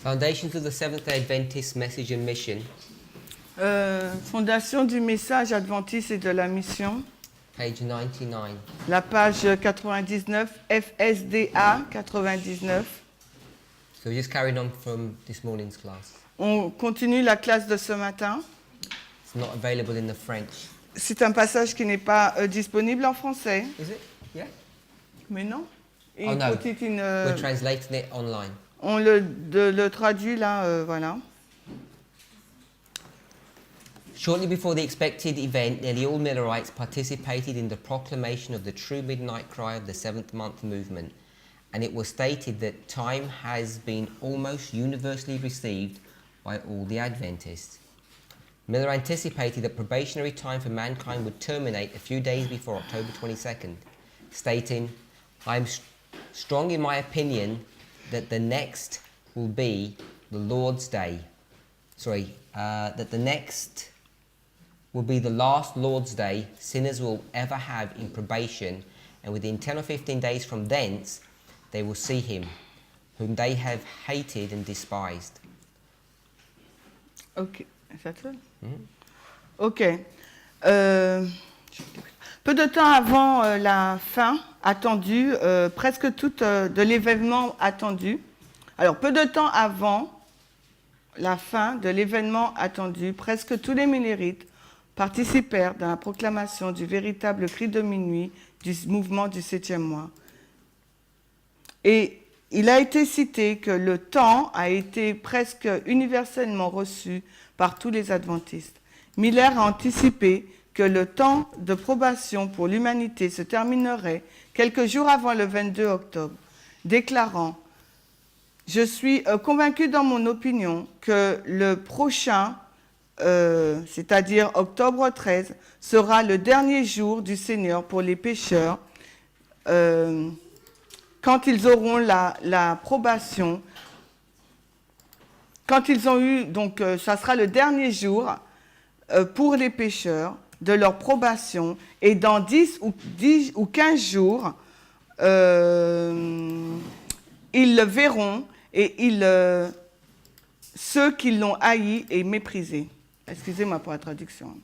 Foundations of the Seventh-day Adventist Message and Mission, Fondation du message adventiste et de la mission, page 99. la page 99, FSDA 99. So we're just carrying on from this morning's class. On continue la classe de ce matin. It's not available in the French. C'est un passage qui n'est pas disponible en français. Is it? Yeah? Mais non. Oh, no. put it in, We're translating it online. on le traduit là, voilà. Shortly before the expected event, nearly all Millerites participated in the proclamation of the true midnight cry of the seventh month movement, and it was stated that time has been almost universally received by all the Adventists. Miller anticipated that probationary time for mankind would terminate a few days before October 22nd, stating, "I am strong in my opinion that the next will be the Lord's Day." That the next will be the last Lord's Day sinners will ever have in probation, and within 10 or 15 days from thence, they will see him, whom they have hated and despised. Ok, is that it? Mhm. Ok. Peu de temps avant la fin attendue, presque toute de l'événement attendu. Alors, peu de temps avant la fin de l'événement attendu, presque tous les Millerites participèrent dans la proclamation du véritable cri de minuit du mouvement du 7e mois. Et il a été cité que le temps a été presque universellement reçu par tous les adventistes. Miller a anticipé que le temps de probation pour l'humanité se terminerait quelques jours avant le 22 octobre, déclarant « Je suis convaincu dans mon opinion que le prochain, c'est-à-dire octobre 13, sera le dernier jour du Seigneur pour les pécheurs quand ils auront la probation. Quand ils ont eu, donc ça sera le dernier jour pour les pécheurs de leur probation, et dans 10 ou 15 jours, ils le verront, et ceux qui l'ont haï et méprisé. Excusez-moi pour la traduction.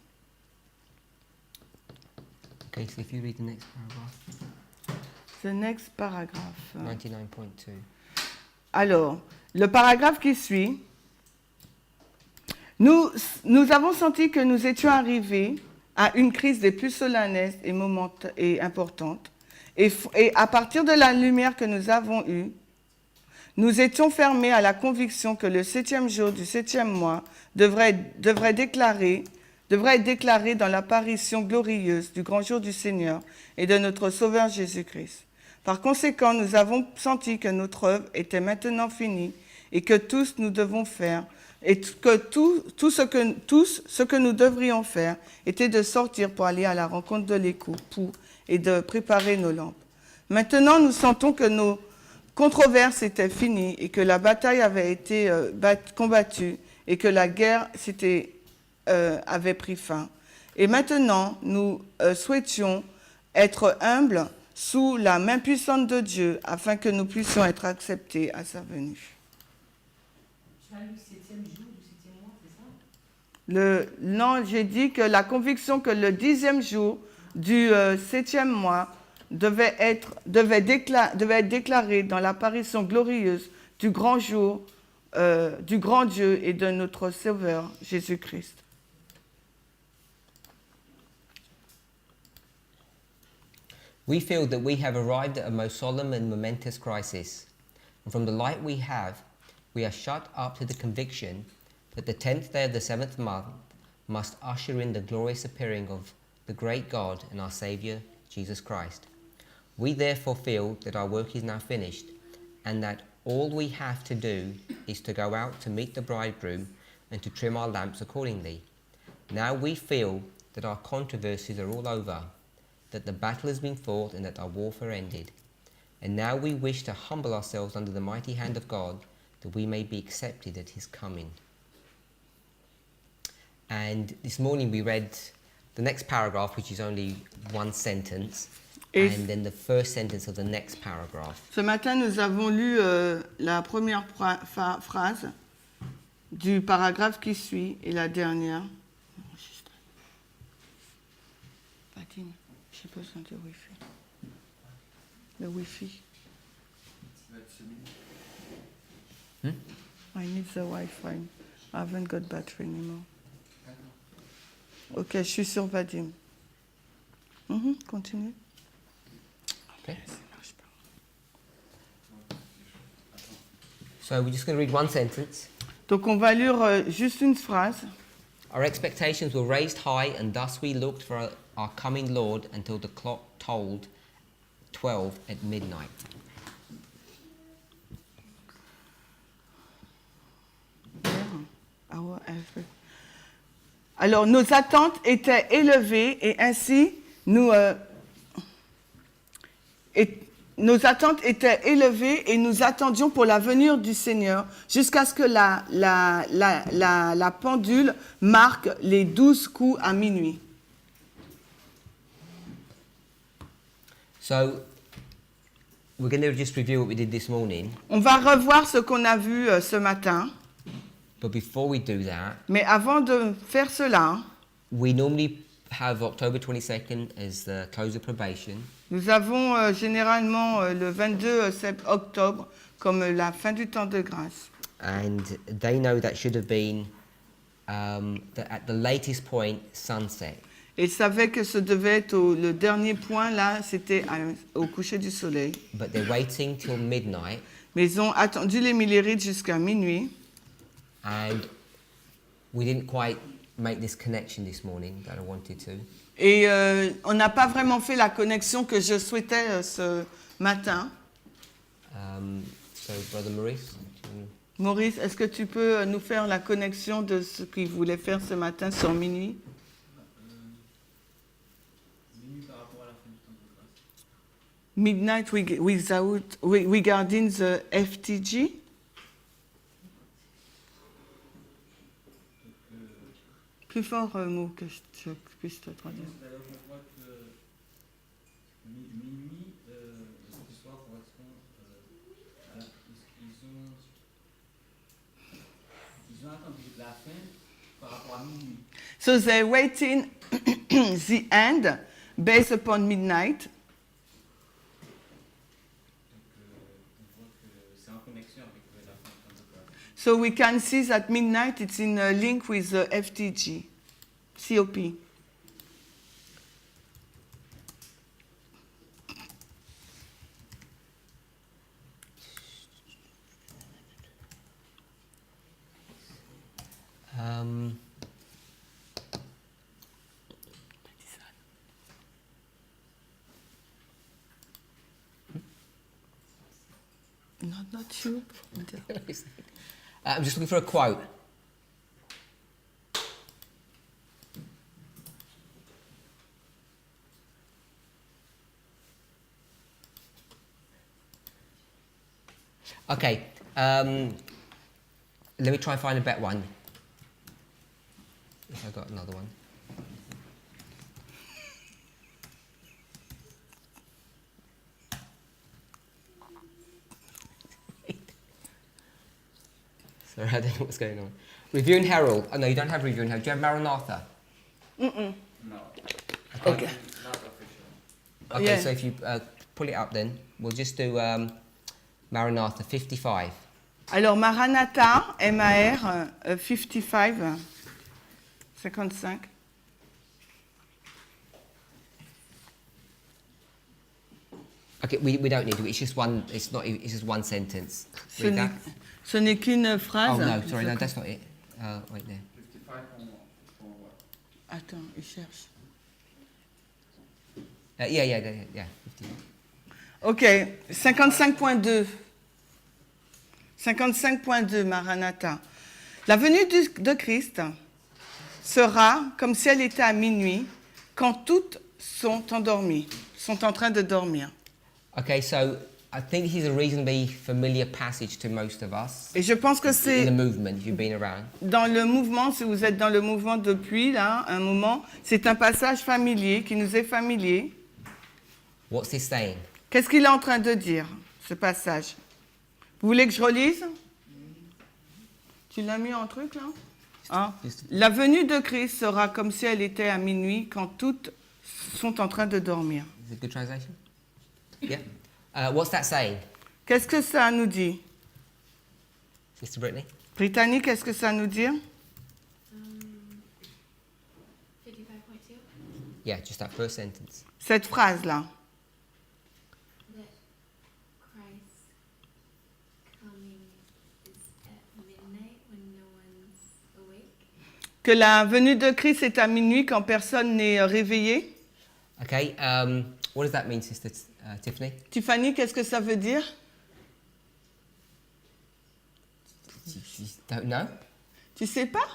Okay, so if you read the next paragraph. The next paragraph. 99.2. Alors, le paragraphe qui suit. Nous avons senti que nous étions arrivés à une crise des plus solennelles et importantes. Et à partir de la lumière que nous avons eue, nous étions fermés à la conviction que le 7e jour du 7e mois devrait être déclaré dans l'apparition glorieuse du grand jour du Seigneur et de notre Sauveur Jésus-Christ. Par conséquent, nous avons senti que notre œuvre était maintenant finie et que tous nous devons faire, et que tout ce que nous devrions faire était de sortir pour aller à la rencontre de l'époux et de préparer nos lampes. Maintenant, nous sentons que nos controverses étaient finies et que la bataille avait été combattue et que la guerre avait pris fin. Et maintenant, nous souhaitions être humbles sous la main puissante de Dieu afin que nous puissions être acceptés à sa venue. Non, j'ai dit que la conviction que le 10e jour du 7e mois devait être déclaré dans l'apparition glorieuse du grand jour, du grand Dieu et de notre Sauveur Jésus-Christ. We feel that we have arrived at a most solemn and momentous crisis, and from the light we have, we are shut up to the conviction that the 10th day of the 7th month must usher in the glorious appearing of the great God and our Saviour, Jesus Christ. We therefore feel that our work is now finished, and that all we have to do is to go out to meet the bridegroom and to trim our lamps accordingly. Now we feel that our controversies are all over, that the battle has been fought and that our warfare ended. And now we wish to humble ourselves under the mighty hand of God, that we may be accepted at his coming. And this morning we read the next paragraph, which is only one sentence. Et and then the first sentence of the next paragraph. ce matin, nous avons lu la première phrase du paragraphe qui suit et la dernière. Fatim, j'ai besoin de Wi-Fi. Le Wi-Fi. I need the Wi-Fi. I haven't got battery anymore. Ok, je suis sur Vadim. Continue. Okay. So we're just going to read one sentence. Donc on va lire juste une phrase. Our expectations were raised high, and thus we looked for our coming Lord until the clock tolled 12 at midnight. Alors, nos attentes étaient élevées et ainsi, nos attentes étaient élevées et nous attendions pour la venue du Seigneur jusqu'à ce que la pendule marque les 12 coups à minuit. So we're going to just review what we did this morning. On va revoir ce qu'on a vu ce matin. But before we do that, Mais avant de faire cela, we normally have October 22nd as the close of probation. nous avons généralement le 22 octobre comme la fin du temps de grâce. And they know that should have been at the latest point, sunset. Et ils savaient que ce devait être le dernier point, là, c'était au coucher du soleil. But they're waiting till midnight. Mais ils ont attendu les millérites jusqu'à minuit. And we didn't quite make this connection this morning that I wanted to. Et on n'a pas vraiment fait la connexion que je souhaitais ce matin. So, Brother Maurice? Maurice, est-ce que tu peux nous faire la connexion de ce qu'il voulait faire ce matin sur minuit? Minuit par rapport à la fin du temps de grâce. Midnight regarding the FTG? Plus fort mot que je puisse te traduire. C'est-à-dire qu'on voit que minuit, cette histoire correspond à ils ont attendu la fin par rapport à minuit. So they're waiting the end based upon midnight. Donc on voit que c'est en connexion avec la fin du temps de grâce. So we can see that midnight it's in a link with the FTG, COP. Not you. I'm just looking for a quote. Okay, let me try and find a better one. If I got another one. Sorry, I don't know what's going on. Review and Herald. Oh no, you don't have Review and Herald. Do you have Maranatha? No. Okay. Not official. Okay, Yeah. so if you pull it up then, we'll just do Maranatha 55. Alors Maranatha, MAR 55, 55. Okay, we don't need to. It's just one. It's not. It's just one sentence. Ce Read n'est- that. ce n'est qu'une phrase. Oh no, sorry, no, that's not it. Wait there. 55 pour what? Attends, il cherche. Yeah. 50. Ok, 55.2. 55.2, Maranatha. La venue de Christ sera comme si elle était à minuit, quand toutes sont endormies, sont en train de dormir. Okay, so I think this is a reasonably familiar passage to most of us. Et je pense que In c'est the movement, you've been around. dans le mouvement, si vous êtes dans le mouvement depuis là, un moment, c'est un passage familier, qui nous est familier. What's this saying? Qu'est-ce qu'il est en train de dire, ce passage? Vous voulez que je relise? Tu l'as mis en truc, là? Hein? La venue de Christ sera comme si elle était à minuit quand toutes sont en train de dormir. Is it a good translation? Yeah. What's that saying, Qu'est-ce que ça nous dit? Sister Brittany? Brittany, qu'est-ce que ça nous dit? 55.2. Yeah, just that first sentence. Cette phrase-là. That Christ coming is at midnight when no one's awake. Que la venue de Christ est à minuit quand personne n'est réveillé. Okay. What does that mean, Sister Tiffany? Tiffany, qu'est-ce que ça veut dire? You don't know? Tu sais pas?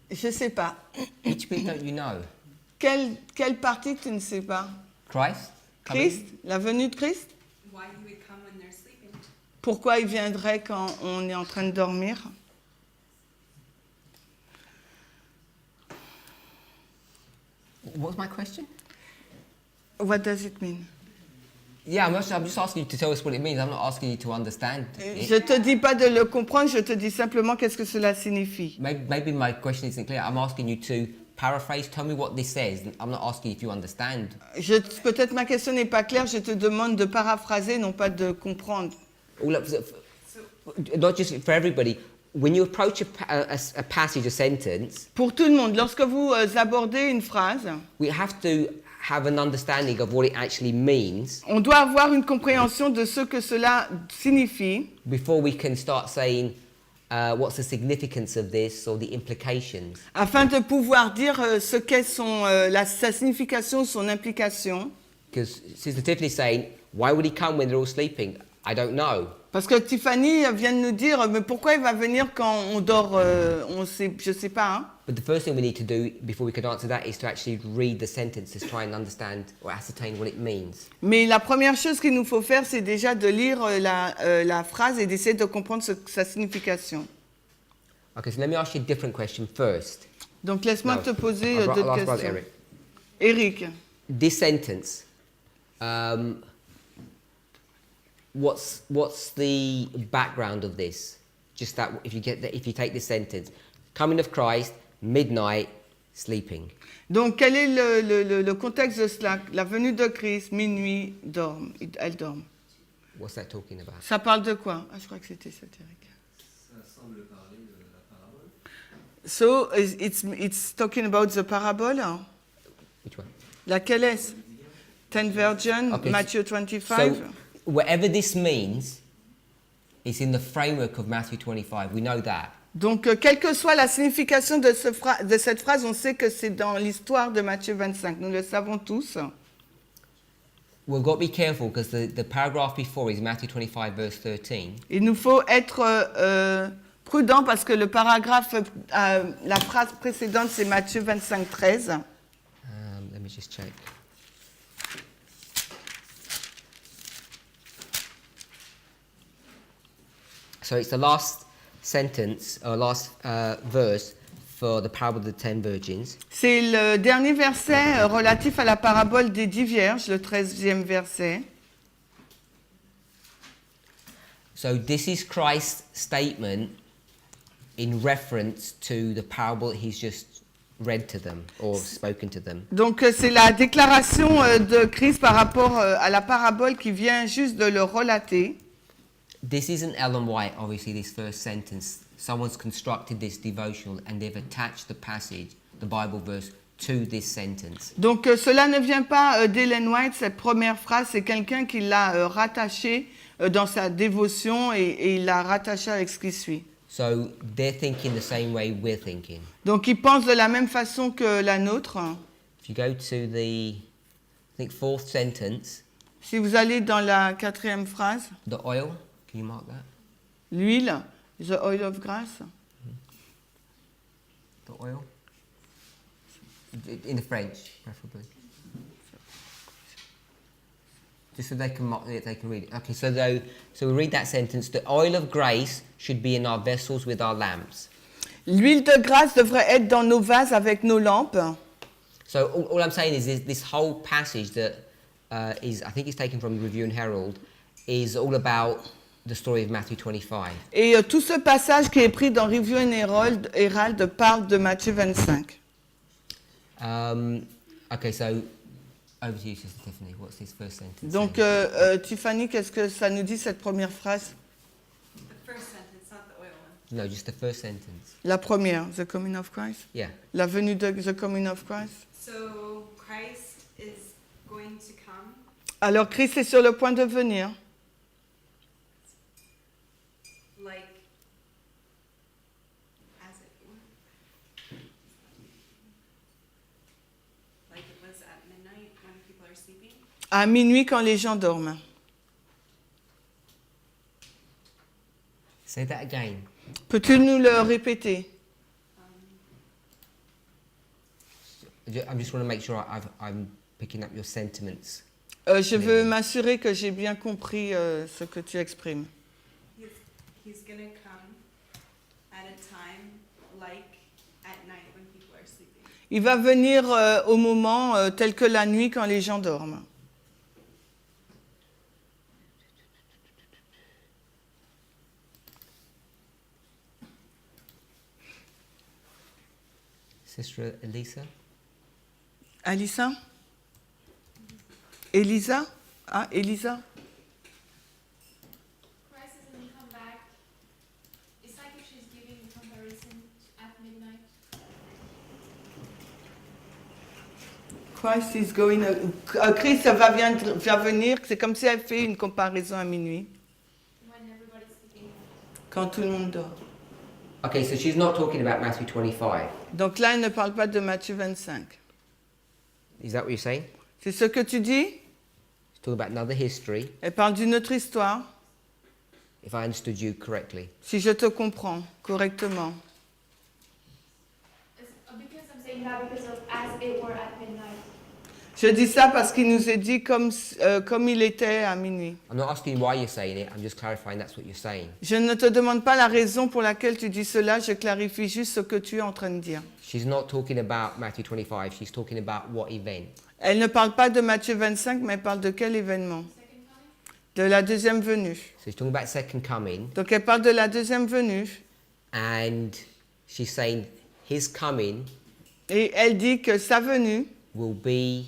Je sais pas. Which bit don't you know? Quelle partie que tu ne sais pas? Christ? Coming? Christ, la venue de Christ? Why he would come when they're sleeping. Pourquoi il viendrait quand on est en train de dormir? What was my question? What does it mean? Yeah, I'm just asking you to tell us what it means. I'm not asking you to understand it. Je te dis pas de le comprendre, je te dis simplement qu'est-ce que cela signifie. Maybe my question isn't clear. I'm asking you to paraphrase. Tell me what this says. I'm not asking if you understand. Peut-être ma question n'est pas claire, je te demande de paraphraser, non pas de comprendre. All up, not just for everybody. When you approach a passage, a sentence, Pour tout le monde, lorsque vous abordez une phrase, we have to have an understanding of what it actually means on doit avoir une compréhension de ce que cela signifie before we can start saying what's the significance of this or the implications. afin de pouvoir dire ce qu'est sa signification, son implication. Because Sister Tiffany's saying, why would he come when they're all sleeping? I don't know. Parce que Tiffany vient de nous dire, mais pourquoi il va venir quand on dort, je ne sais pas. Hein? But the first thing we need to do before we can answer that is to actually read the sentence to try and understand or ascertain what it means. Mais la première chose qu'il nous faut faire, c'est déjà de lire la phrase et d'essayer de comprendre sa signification. Okay, so let me ask you a different question first. Donc laisse-moi No. te poser I'll d'autres ask Brother questions. Eric. Eric, This sentence, what's the background of this? Just that if you take this sentence, coming of Christ, midnight, sleeping. donc quel est le contexte de cela? La venue de Christ, minuit, elle dorme. What's that talking about? Ça parle de quoi? Ah, je crois que c'était ça, Eric. Ça semble parler de la parabole. So, it's talking about the parable. Hein? Which one? Laquelle est-ce? 10 virgins, Okay, Matthew 25. So, whatever this means, it's in the framework of Matthew 25. We know that. Donc, quelle que soit la signification de cette phrase, on sait que c'est dans l'histoire de Matthieu 25. Nous le savons tous. We've got to be careful because the paragraph before is Matthew 25, verse 13. Il nous faut être prudent parce que le paragraphe, la phrase précédente, c'est Matthieu 25, 13. Let me just check. So it's the last sentence, or last verse for the parable of the 10 virgins. C'est le dernier verset relatif à la parabole des 10 vierges, le 13e verset. So this is Christ's statement in reference to the parable he's just read to them or spoken to them. Donc c'est la déclaration de Christ par rapport à la parabole qui vient juste de le relater. This isn't Ellen White, obviously, this first sentence. Someone's constructed this devotional and they've attached the passage, the Bible verse, to this sentence. Donc cela ne vient pas d'Ellen White, cette première phrase, c'est quelqu'un qui l'a rattachée dans sa dévotion et il l'a rattachée avec ce qui suit. So they're thinking the same way we're thinking. Donc ils pensent de la même façon que la nôtre. If you go to the, I think, fourth sentence, Si vous allez dans la 4e phrase, the oil, can you mark that? l'huile, the oil of grace. The oil? In the French, preferably. Just so they can read it. Okay, so we read that sentence. The oil of grace should be in our vessels with our lamps. L'huile de grâce devrait être dans nos vases avec nos lampes. So all I'm saying is this whole passage that is, I think it's taken from the Review and Herald, is all about the story of Matthew 25. Et tout ce passage qui est pris dans Review and Herald parle de Matthieu 25. Okay, so over to you, Sister Tiffany. What's this first sentence? Donc, Tiffany, qu'est-ce que ça nous dit cette première phrase? The first sentence, not the oil one. No, just the first sentence. La première, the coming of Christ. Yeah. La venue de the coming of Christ. So Christ is going to come. Alors, Christ est sur le point de venir. Like, as it were. Like it was at midnight when people are sleeping. À minuit quand les gens dorment. Say that again. Peux-tu nous le répéter? I just want to make sure I'm picking up your sentiments. Je veux m'assurer que j'ai bien compris ce que tu exprimes. He's gonna come at a time like at night when people are sleeping. Il va venir au moment tel que la nuit quand les gens dorment. Sister Elisa? Alissa? Elisa? Ah, Elisa? Christ is going to come back. It's like if she's giving a comparison at midnight. Christ is going. Christ va venir. C'est comme si elle fait une comparaison à minuit, When everybody's sleeping. quand tout le monde dort. Okay, so she's not talking about Matthew 25. Donc là, elle ne parle pas de Matthieu 25. Is that what you're saying? C'est ce que tu dis? She's talking about another history, Elle parle d'une autre histoire, if I understood you correctly. si je te comprends correctement. Because I'm saying that because of as it were at midnight. Je dis ça parce qu'il nous est dit comme il était à minuit. I'm not asking why you're saying it, I'm just clarifying that's what you're saying. Je ne te demande pas la raison pour laquelle tu dis cela, je clarifie juste ce que tu es en train de dire. She's not talking about Matthew 25, she's talking about what event? Elle ne parle pas de Matthieu 25, mais elle parle de quel événement? Second coming? De la deuxième venue. So she's talking about second coming, Donc elle parle de la deuxième venue. and she's saying his coming Et elle dit que sa venue will be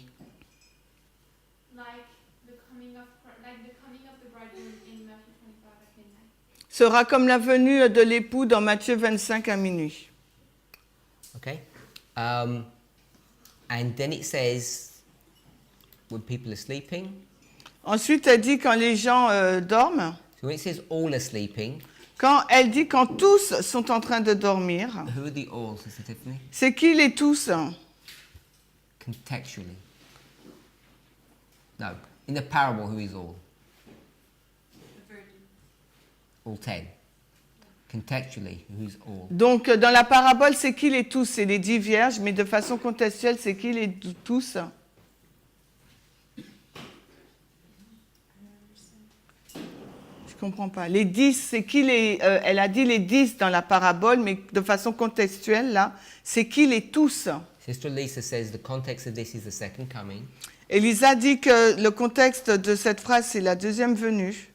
Like the coming of the bridegroom in Matthew 25 at midnight. sera comme la venue de l'époux dans Matthieu 25 à minuit. okay. And then it says when people are sleeping. Ensuite, elle dit quand les gens dorment. So when it says all are sleeping, Quand elle dit quand tous sont en train de dormir. who are the all, Sister Tiffany? C'est qui les tous? Contextually. No. In the parable, who is all? The virgin. All 10. Contextually, who's all? Donc, dans la parabole, c'est qui les tous? C'est les 10 vierges, mais de façon contextuelle, c'est qui les tous? Je comprends pas. Les 10, c'est qui les... elle a dit les 10 dans la parabole, mais de façon contextuelle, là, c'est qui les tous? Sister Lisa says the context of this is the second coming. Elisa dit que le contexte de cette phrase, c'est la deuxième venue,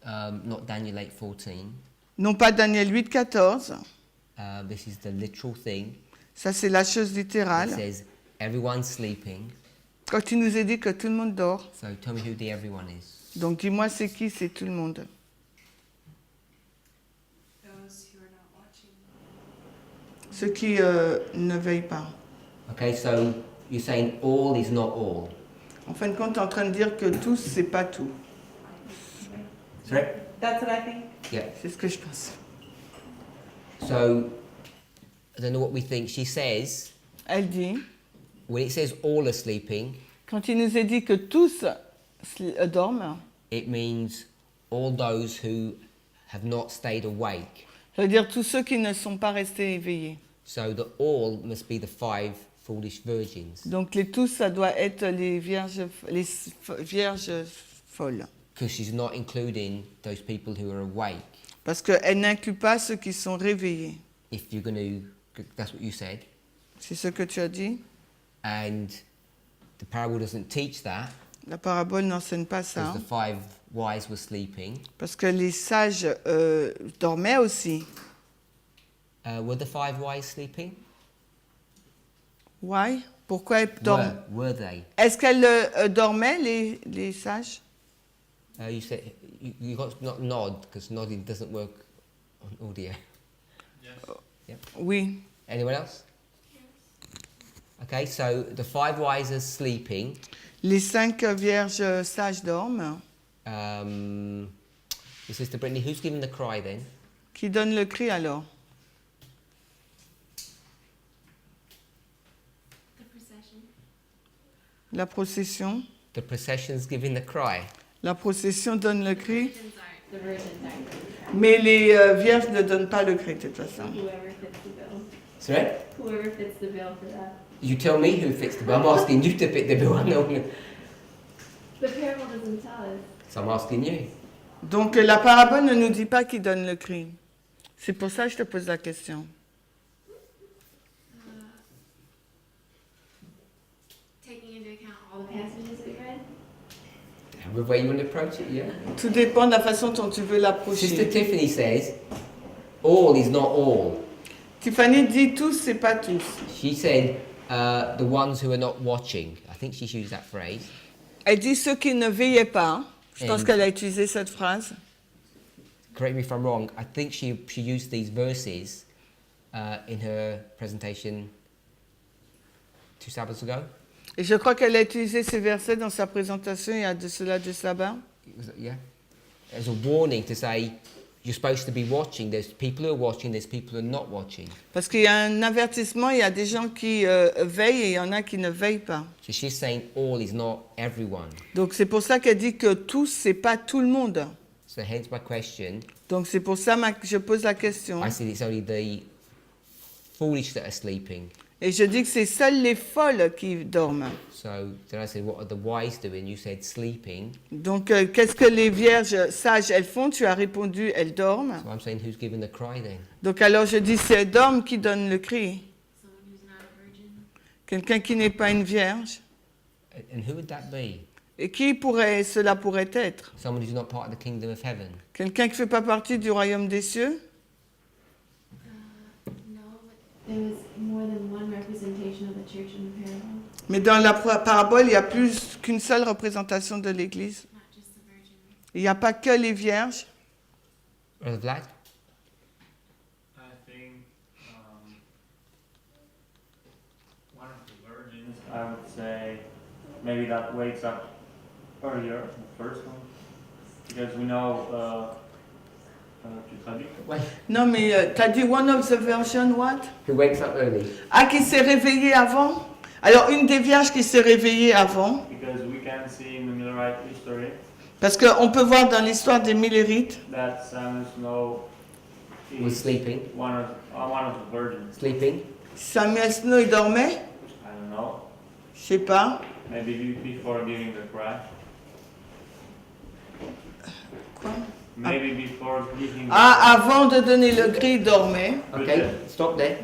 Not Daniel 8:14. non pas Daniel 8, 14. This is the literal thing. Ça, c'est la chose It littérale. says everyone's sleeping. Quand il nous est dit que tout le monde dort, So tell me who the everyone is. donc dis-moi c'est qui? C'est tout le monde. Those who are not watching. Ceux qui ne veillent pas. Okay, so you're saying all is not all. En fin de compte, tu es en train de dire que tous, c'est pas tout. Sorry? That's what I think. Yeah. C'est ce que je pense. So I don't know what we think. She says Elle dit, when it says all are sleeping, quand il nous est dit que tous dorment, it means all those who have not stayed awake. ça veut dire tous ceux qui ne sont pas restés éveillés. So the all must be the 5 foolish virgins. Donc les tous, ça doit être les vierges folle. Because she's not including those people who are awake. Parce qu'elle n'inclut pas ceux qui sont réveillés. If you're going to, that's what you said. C'est ce que tu as dit? And the parable doesn't teach that. La parabole n'enseigne pas ça. Because the 5 wise were sleeping. Parce que les sages dormaient aussi. Were the 5 wise sleeping? Why? Pourquoi elles dorment? Were they? Est-ce qu'elles dormaient, les sages? You said you got to not nod because nodding doesn't work on audio. Yes. Oui. Anyone else? Okay, so the 5 wise are sleeping. Les 5 vierges sages dorment. Sister Brittany, who's giving the cry then? Qui donne le cri alors? The procession. La procession. The procession's giving the cry. La procession donne le cri. The virgins aren't. Mais les vierges ne donnent pas le cri de toute façon. Whoever fits the bill. Sorry? Whoever fits the bill for that. You tell me who fits the bill. I'm asking you to fit the bill. I know. The parable doesn't tell us. So I'm asking you. Donc la parabole ne nous dit pas qui donne le cri. C'est pour ça que je te pose la question. Taking into account all the passages we read. However way you want to approach it, yeah. Tout dépend de la façon dont tu veux Sister l'approcher. Tiffany says, all is not all. Tiffany dit tous, c'est pas tous. She said, the ones who are not watching. I think she used that phrase. Elle dit ceux qui ne veillaient pas. Je pense And- qu'elle a utilisé cette phrase. Correct me if I'm wrong. I think she used these verses in her presentation 2 Sabbaths ago. Et je crois qu'elle a utilisé ces versets dans sa présentation il y a de cela 2 sabbats. Yeah. As a warning to say, you're supposed to be watching. There's people who are watching. There's people who are not watching. Parce qu'il y a un avertissement, il y a des gens qui veillent et il y en a qui ne veillent pas. So she's saying all is not everyone. Donc c'est pour ça qu'elle dit que tous, c'est pas tout le monde. So hence my question. Donc c'est pour ça que je pose la question. I said it's only the foolish that are sleeping. Et je dis que c'est seuls les folles qui dorment. So then I said, what are the wise doing? You said sleeping. Donc qu'est-ce que les vierges sages, elles font? Tu as répondu, elles dorment. So I'm saying, who's giving the cry then? Donc alors je dis, c'est elles dorment qui donne le cri. Someone who's not a virgin. Quelqu'un qui n'est pas une vierge. And who would that be? Et cela pourrait être? Someone who's not part of the kingdom of heaven. Quelqu'un qui ne fait pas partie du royaume des cieux? No, but There was more than one representation of the church in the parable. Mais dans la parabole, il y a plus qu'une seule représentation de l'Église. not just the virgin. Il n'y a pas que les vierges. Brother Vlad? I think one of the virgins, I would say, maybe that wakes up earlier, the first one, because we know. Tu traduis? Well, Non, mais tu as dit one of the virgin what? who wakes up early? Ah, qui s'est réveillée avant? Alors, une des vierges qui s'est réveillée avant, Because we can see in the Millerite history parce qu'on peut voir dans l'histoire des Millérites that Samuel Snow Was is sleeping. one of the virgins. Sleeping? Samuel Snow, il dormait? I don't know. Je sais pas. Maybe before giving the cry. Quoi? Maybe before giving. Ah, avant de donner le cri, il dormait. Okay, stop there.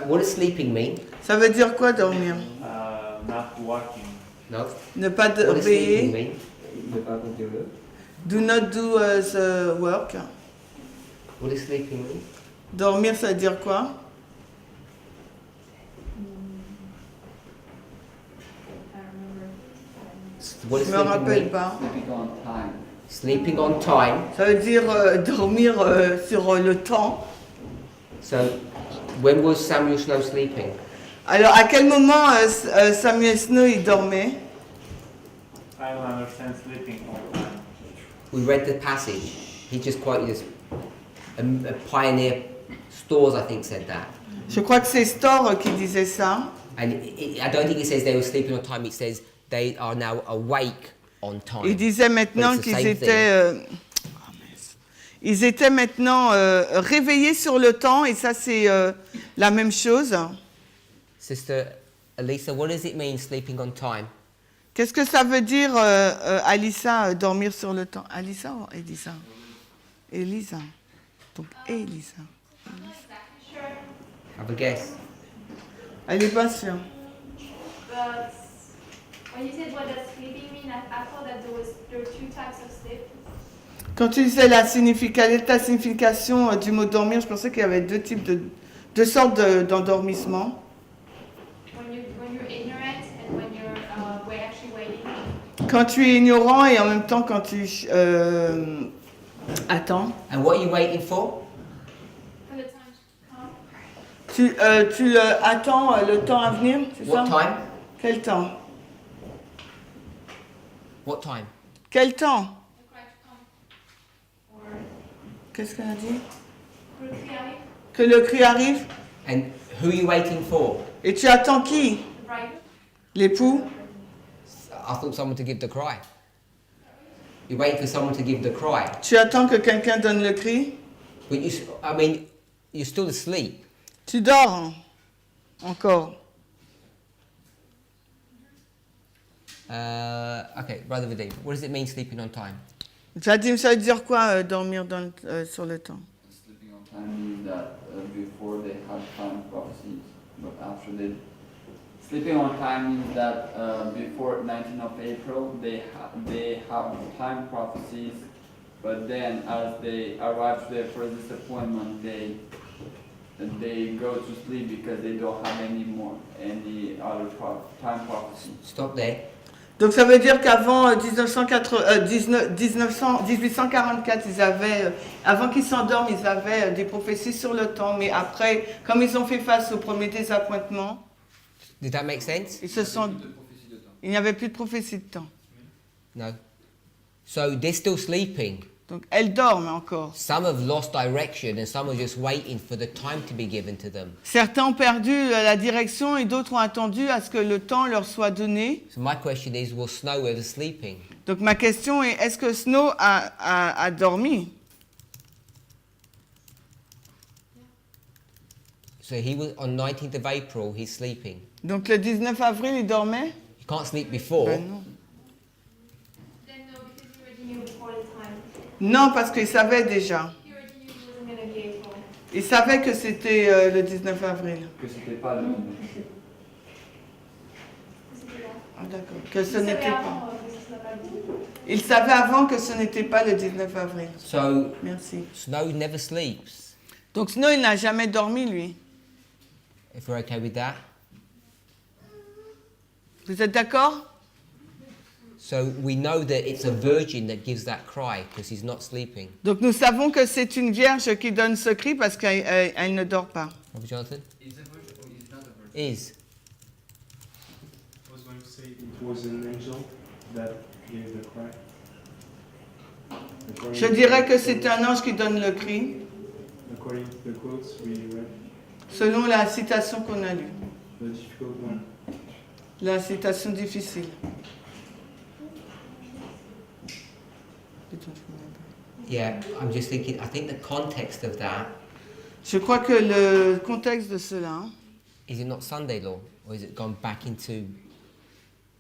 What does sleeping mean? Ça veut dire quoi, dormir? Not watching. No. Ne pas What does sleeping veiller. mean? Do not do the work. What does sleeping mean? Dormir, ça veut dire quoi? I don't remember. What Je does me sleeping rappelle mean? pas. Sleeping on time. Ça veut dire dormir sur le temps. So, when was Samuel Snow sleeping? Alors, à quel moment Samuel Snow, il dormait? I don't understand sleeping all the time. We read the passage. He just quoted this. A pioneer stores, I think, said that. Je crois que c'est Storr qui disait ça. And I don't think it says they were sleeping on time. It says they are now awake on time. Il disait maintenant But it's the qu'ils same étaient... ils étaient maintenant réveillés sur le temps, et ça, c'est la même chose. Sister Elisa, what does it mean sleeping on time? Qu'est-ce que ça veut dire, Alissa, dormir sur le temps? Alissa ou Elisa? Elisa. Donc, Elisa. I'm not exactly sure, Have a guess. Elle n'est pas sûre. but when you said what does sleeping mean, I thought that there were two types of sleep. Quand tu disais la signification du mot dormir, je pensais qu'il y avait deux sortes d'endormissement. When you're ignorant and when you're actually waiting. Quand tu es ignorant et en même temps quand tu attends. And what are you waiting for? For the time to come. Tu attends le temps à venir, c'est ça? What time? Quel temps? What time? Quel temps? The cry to come. Or Qu'est-ce qu'elle a dit? for the cry, Que le cri arrive. And who are you waiting for? Et tu attends qui? the bride. L'époux? I thought someone to give the cry. You wait for someone to give the cry. Tu attends que quelqu'un donne le cri? But you're still asleep. Tu dors hein? Encore. Okay, Brother Vadim, what does it mean sleeping on time? Vadim, ça veut dire quoi dormir sur le temps? Sleeping on time means that before they had time prophecies, but after they. Sleeping on time means that before 19th of April they have time prophecies, but then as they arrive to their first disappointment, they go to sleep because they don't have any other time prophecy. Stop there. Donc ça veut dire qu'avant 1844, avant qu'ils s'endorment, ils avaient des prophéties sur le temps, mais après, comme ils ont fait face au premier désappointement, Did that make sense? il n'y avait plus de prophétie de temps. No. So they're still sleeping. Donc elles dorment encore. Some have lost direction and some are just waiting for the time to be given to them. Certains ont perdu la direction et d'autres ont attendu à ce que le temps leur soit donné. So my question is, was Snow ever sleeping? Donc ma question est, est-ce que Snow a dormi? So he was on 19th of April, he's sleeping. Donc le 19 avril, il dormait? You can't sleep before. Ben non. Then no, because he already knew before the time. Non, parce qu'il savait déjà. He already knew it wasn't gonna be April. Il savait que c'était le 19 avril. Que c'était pas le. C'était là. Ah d'accord. Que ce Il savait n'était pas. avant, que ce serait pas le Il savait avant que ce n'était pas le 19 avril. So Merci. Snow never sleeps. Donc Snow, il n'a jamais dormi, lui. If we're okay with that. Vous êtes d'accord? So we know that it's a virgin that gives that cry because he's not sleeping. Donc nous savons que c'est une vierge qui donne ce cri parce qu'elle ne dort pas. Robert Jonathan? Is a virgin or is not a virgin? Is. I was going to say it was an angel that gave the cry. Je dirais que c'est un ange qui donne le cri, According to the quotes we read, selon la citation qu'on a lue. the difficult one. La citation difficile. Yeah, I'm just thinking, I think the context of that, Je crois que le contexte de cela, is it not Sunday law? Or is it gone back into,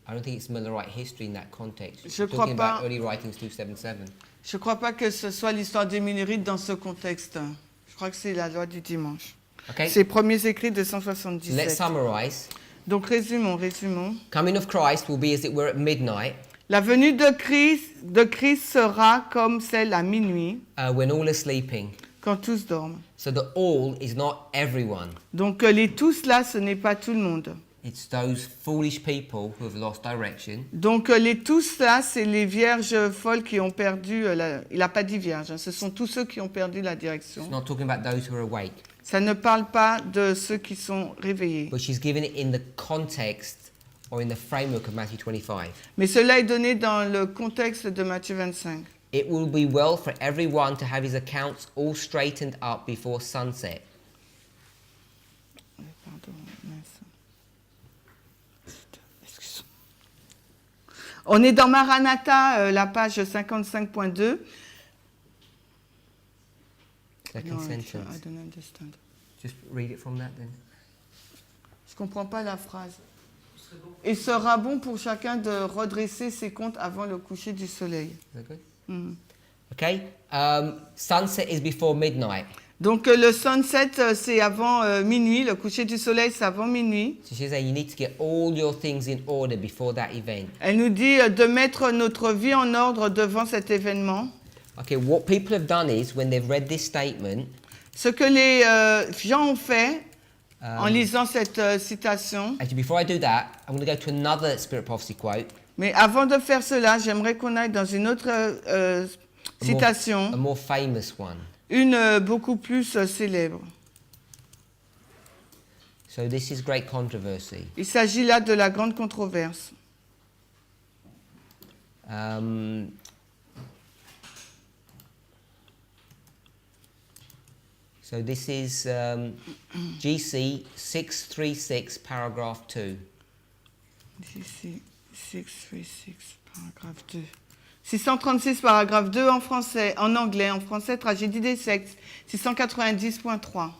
I don't think it's Millerite history in that context. Je We're talking crois about pas. early writings 277. je ne crois pas que ce soit l'histoire des Millerites dans ce contexte. Je crois que c'est la loi du dimanche. Okay, Ces premiers écrits de let's 177. summarize. Donc résumons. Coming of Christ will be as it were at midnight, La venue de Christ sera comme celle à minuit, when all are sleeping. quand tous dorment. So the all is not everyone. Donc les tous là, ce n'est pas tout le monde. It's those foolish people who have lost direction. Donc les tous là, c'est les vierges folles qui ont perdu, il n'a pas dit vierge, hein, ce sont tous ceux qui ont perdu la It's direction. not talking about those who are awake. Ça ne parle pas de ceux qui sont réveillés. But she's given it in the context or in the framework of Matthew 25. Mais cela est donné dans le contexte de Matthieu 25. It will be well for everyone to have his accounts all straightened up before sunset. Pardon, mince. Excuse-moi. On est dans Maranatha, la page 55.2. Second No, I sentence. don't understand. Just read it from that then. Je comprends pas la phrase. Il sera bon pour chacun de redresser ses comptes avant le coucher du soleil. Is that good? Mhm. Okay. Sunset is before midnight. Donc le sunset, c'est avant minuit. Le coucher du soleil, c'est avant minuit. So she's saying you need to get all your things in order before that event. Elle nous dit de mettre notre vie en ordre devant cet événement. Okay, what people have done is when they've read this statement, Ce que les gens ont fait en um, lisant cette citation. actually before I do that, I'm going to go to another Spirit Prophecy quote, Mais avant de faire cela, j'aimerais qu'on aille dans une autre citation, a more famous one. une beaucoup plus célèbre. So this is great controversy. Il s'agit là de la grande controverse. So this is GC 636, paragraph 2. Ici, 636, paragraphe 2. 636, paragraphe 2 en français, en anglais, en français, tragédie des sexes, 690.3.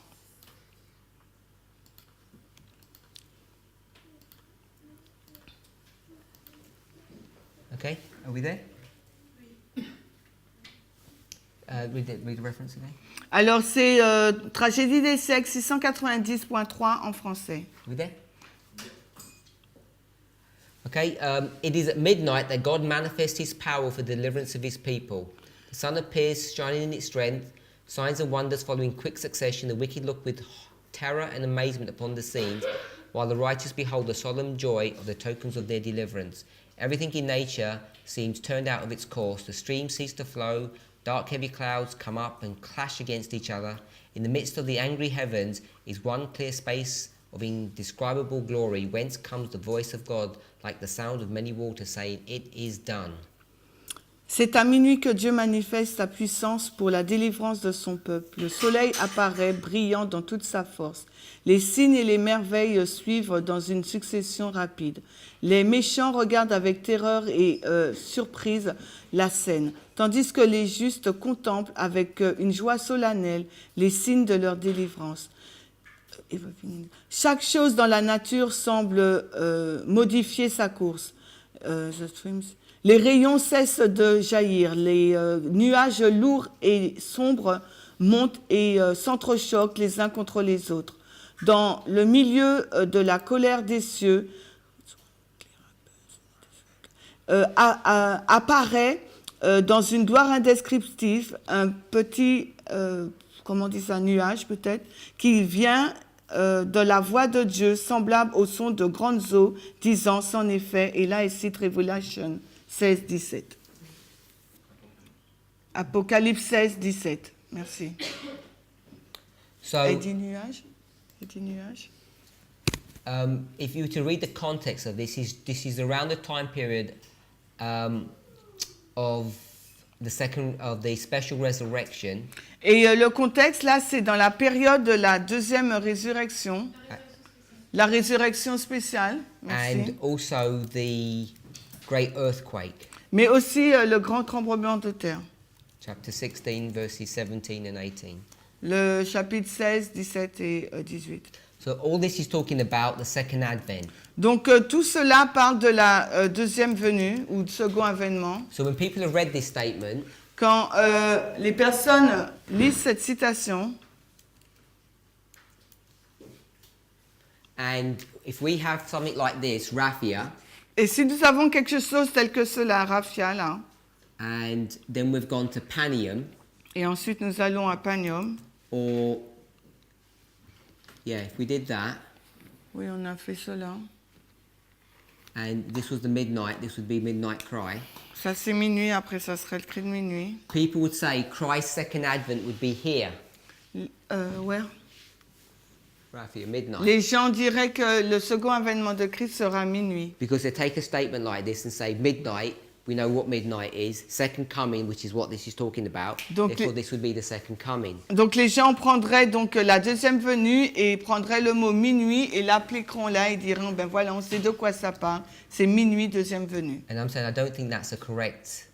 Okay, are we there? Read the reference again. Alors, c'est tragédie des sexes, 690.3 en français. Are we there? Okay, it is at midnight that God manifests his power for the deliverance of his people. The sun appears shining in its strength, signs and wonders follow in quick succession. The wicked look with terror and amazement upon the scenes, while the righteous behold the solemn joy of the tokens of their deliverance. Everything in nature seems turned out of its course. The streams cease to flow, dark heavy clouds come up and clash against each other. In the midst of the angry heavens is one clear space of indescribable glory, whence comes the voice of God like the sound of many waters, saying, "It is done." C'est à minuit que Dieu manifeste sa puissance pour la délivrance de son peuple. Le soleil apparaît brillant dans toute sa force. Les signes et les merveilles suivent dans une succession rapide. Les méchants regardent avec terreur et surprise la scène, tandis que les justes contemplent avec une joie solennelle les signes de leur délivrance. Chaque chose dans la nature semble modifier sa course. Les rayons cessent de jaillir, les nuages lourds et sombres montent et s'entrechoquent les uns contre les autres. Dans le milieu de la colère des cieux, apparaît dans une gloire indescriptive un petit, comment on dit ça, nuage peut-être, qui vient de la voix de Dieu, semblable au son de grandes eaux, disant sans effet, et là il cite Revelation 16, 17. Apocalypse 16, 17. Merci. So, Et dit nuage? Et dit nuage? if you were to read the context of this is around the time period of the special resurrection. Et le contexte là, c'est dans la période de la deuxième résurrection, la résurrection spéciale. Merci. And also the great earthquake. Mais aussi le grand tremblement de terre. Chapter 16, verses 17 and 18. Le chapitre 16, 17 et 18. So all this is talking about the second advent. Donc tout cela parle de la deuxième venue ou de second avènement. So when people have read this statement, Quand les personnes lisent cette citation, and if we have something like this, raffia, et si nous avons quelque chose tel que cela, raffia là, and then we've gone to panium, et ensuite nous allons à Panium. or if we did that, Oui, on a fait cela. and this was the midnight, this would be midnight cry. Ça c'est minuit, après ça serait le cri de minuit. People would say Christ's second advent would be here, Where? raffia, midnight. Les gens diraient que le second avènement de Christ sera à minuit. Because they take a statement like this and say midnight, we know what midnight is, second coming, which is what this is talking about, Donc therefore this would be the second coming. Donc les gens prendraient donc la deuxième venue et prendraient le mot minuit et l'appliqueront là et diront ben voilà, on sait de quoi ça parle, c'est minuit deuxième venue. And I'm saying I don't think that's correct.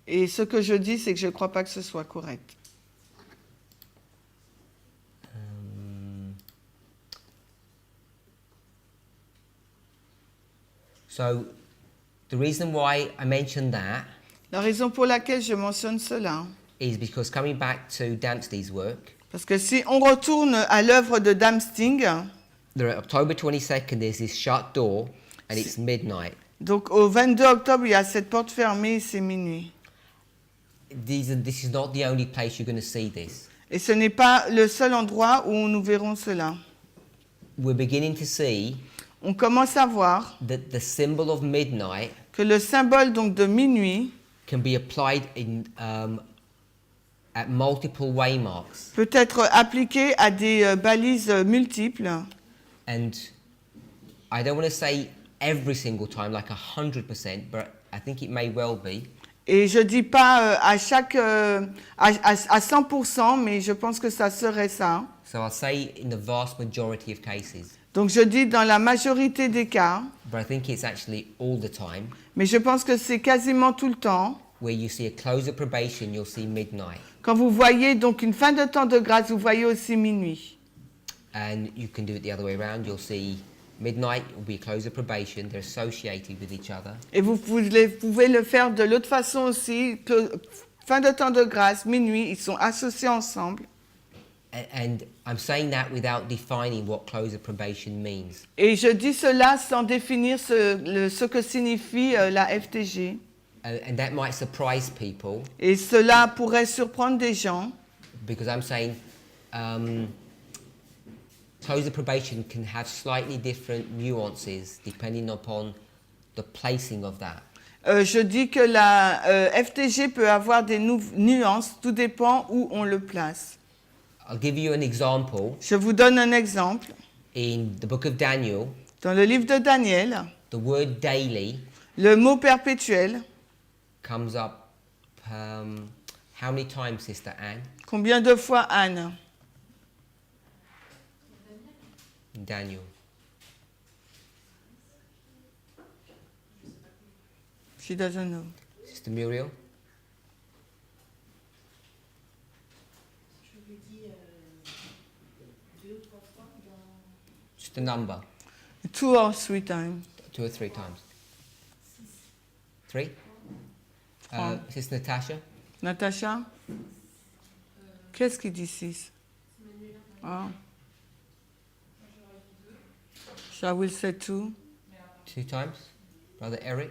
Et ce que je dis, c'est que je ne crois pas que ce soit correct. So the reason why I mentioned that La raison pour laquelle je mentionne cela, is because coming back to Danste's work, parce que si on retourne à l'œuvre de Damsting, there at October 22nd there's this shut door and it's midnight. donc au 22 octobre, il y a cette porte fermée et c'est minuit. This is not the only place you're going to see this. Et ce n'est pas le seul endroit où nous verrons cela. We're beginning to see On commence à voir that the symbol of midnight que le symbole donc de minuit can be applied at multiple waymarks. peut être appliqué à des balises multiples. And I don't want to say every single time, like 100%, but I think it may well be. Et je dis pas à 100%, mais je pense que ça serait ça. So I'll say in the vast majority of cases, Donc je dis dans la majorité des cas, but I think it's actually all the time. mais je pense que c'est quasiment tout le temps. Where you see a close of probation, you'll see midnight. Quand vous voyez donc une fin de temps de grâce, vous voyez aussi minuit. And you can do it the other way around. You'll see midnight will be a close of probation. They're associated with each other. Et vous pouvez le faire de l'autre façon aussi. Fin de temps de grâce, minuit, ils sont associés ensemble. And I'm saying that without defining what close of probation means. Et je dis cela sans définir ce que signifie la FTG. And that might surprise people Et cela pourrait surprendre des gens. because I'm saying close of probation can have slightly different nuances depending upon the placing of that. Je dis que la FTG peut avoir des nuances, tout dépend où on le place. I'll give you an example. Je vous donne un exemple. In the book of Daniel, Dans le livre de Daniel, the word daily le mot perpétuel, comes up how many times, Sister Anne? combien de fois Anne? In Daniel. She doesn't know. Sister Muriel? Just a number. 2 or 3 times. 2 or 3 times. 3? Sister Natasha? Natacha? Qu'est-ce qu'il dit 6? Ah. I will say 2. 2 times? Brother Eric?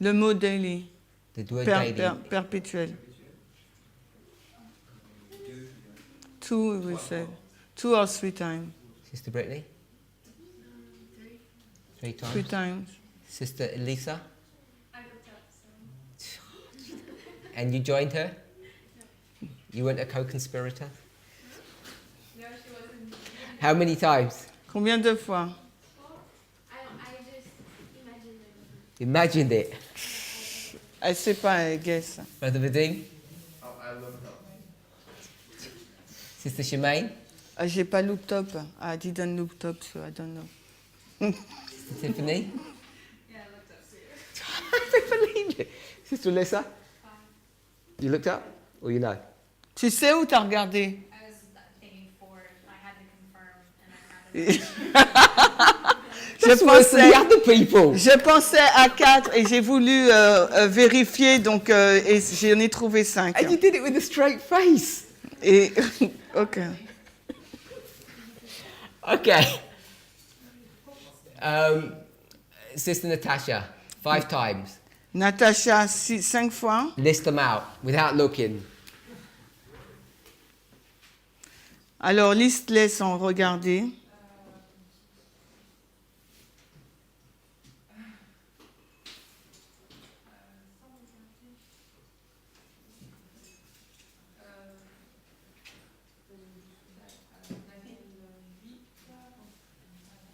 Le mot daily. The word daily. Perpétuel. 2, we will say. 2 or 3 times. Sister Brittany? 3 times? 3 times. Sister Elisa? I looked up, so. And you joined her? You weren't a co-conspirator? No, she wasn't. How many times? Combien de fois? Well, I just imagined it. Imagined it. Elle sait pas, elle guess. Brother Vadim? I looked up. Sister Shemaine? J'ai pas looked up. I didn't look up, so I don't know. Sister Tiffany? Yeah, I looked up too. I don't believe it. Sister Alyssa? You looked up? Or you know? Tu sais où t'as regardé? I was thinking forward. I had to confirm, and I had to. Je pensais à 4 et j'ai voulu vérifier, donc et j'en ai trouvé 5. And you did it with a straight face. Et ok. Okay. Sister Natasha, 5 times. Natacha, 5 fois. List them out without looking. Alors liste-les sans regarder.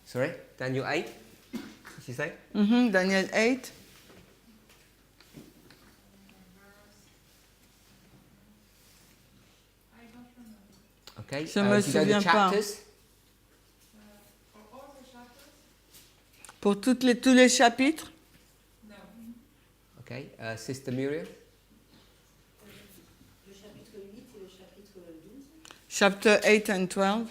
Sorry? Daniel 8? Did you say? Daniel 8. Okay. Je me did you know souviens the pas. chapters? Pour tous les chapitres. Okay. Sister Muriel? Chapter 8 and 12.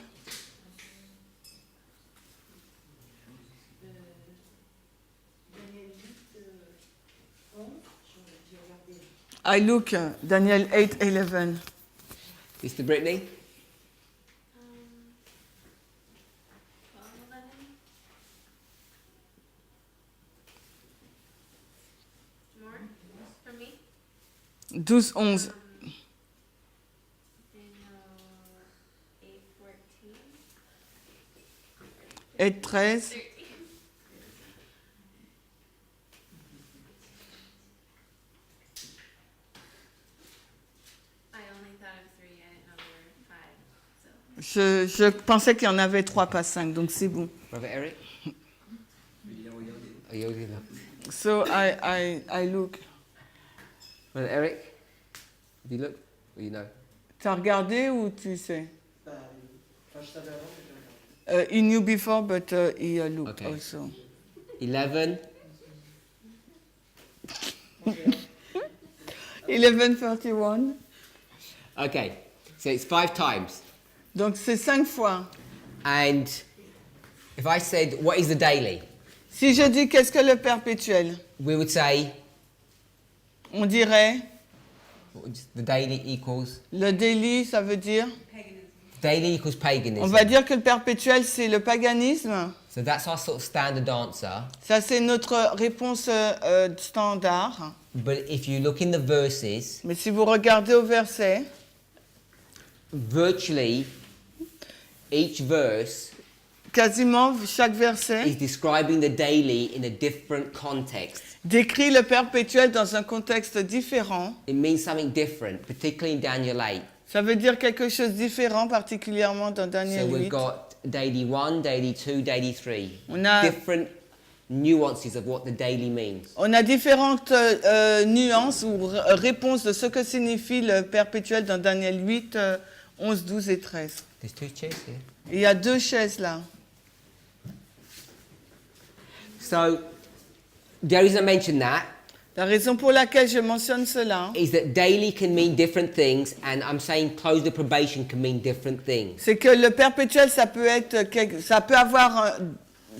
I look Daniel 8:11. Mr. Brittany? 12, 11. More from me? 12:11. Daniel 8:14. 8:13. 13. I only thought of 3. I didn't know there were 5. So Je pensais qu'il y en avait 3, pas 5, donc c'est bon. Brother Eric? Oh, you already looked. So I look. Brother Eric? Have you looked? Or you know? T'as regardé ou tu sais? Enfin, je savais avant, mais j'ai regardé. He knew before, but he looked Okay. also. 11. 11:31. Okay, so it's 5 times. Donc c'est 5 fois. And if I said, what is the daily? Si je dis qu'est-ce que le perpétuel, We would say, on dirait the daily equals, le daily, ça veut dire. daily equals paganism. On va dire que le perpétuel c'est le paganisme. So that's our sort of standard answer. Ça c'est notre réponse standard. But if you look in the verses, Mais si vous regardez au verset, virtually each verse quasiment chaque verset is describing the daily in a different context. décrit le perpétuel dans un contexte différent. It means something different, particularly in Daniel 8. Ça veut dire quelque chose de différent, particulièrement dans So Daniel we've 8. got daily 1, daily 2, daily 3. On a- Different nuances of what the daily means. On a différentes nuances ou réponses de ce que signifie le perpétuel dans Daniel 8, 11, 12 et 13. There's 2 chairs here. Il y a 2 chaises là. So the reason I mention that La raison pour laquelle je mentionne cela, is that daily can mean different things, and I'm saying close the probation can mean different things. c'est que le perpétuel, ça peut être,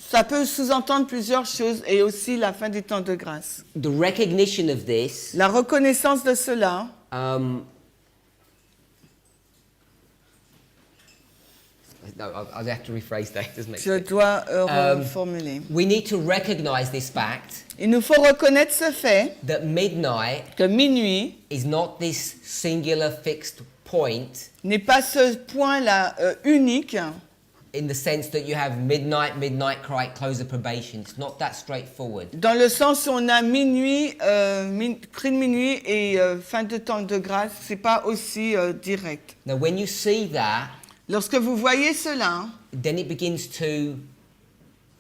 ça peut sous-entendre plusieurs choses et aussi la fin du temps de grâce. The recognition of this La reconnaissance de cela, no, I'll have to rephrase that. It doesn't make je sense. dois reformuler. We need to recognize this fact Il nous faut reconnaître ce fait that midnight que minuit is not this singular fixed point n'est pas ce point-là unique, in the sense that you have midnight, midnight cry, close the probation. It's not that straightforward. dans le sens où on a minuit, cri de minuit et fin de temps de grâce, c'est pas aussi direct. Now, when you see that, Lorsque vous voyez cela, then it begins to,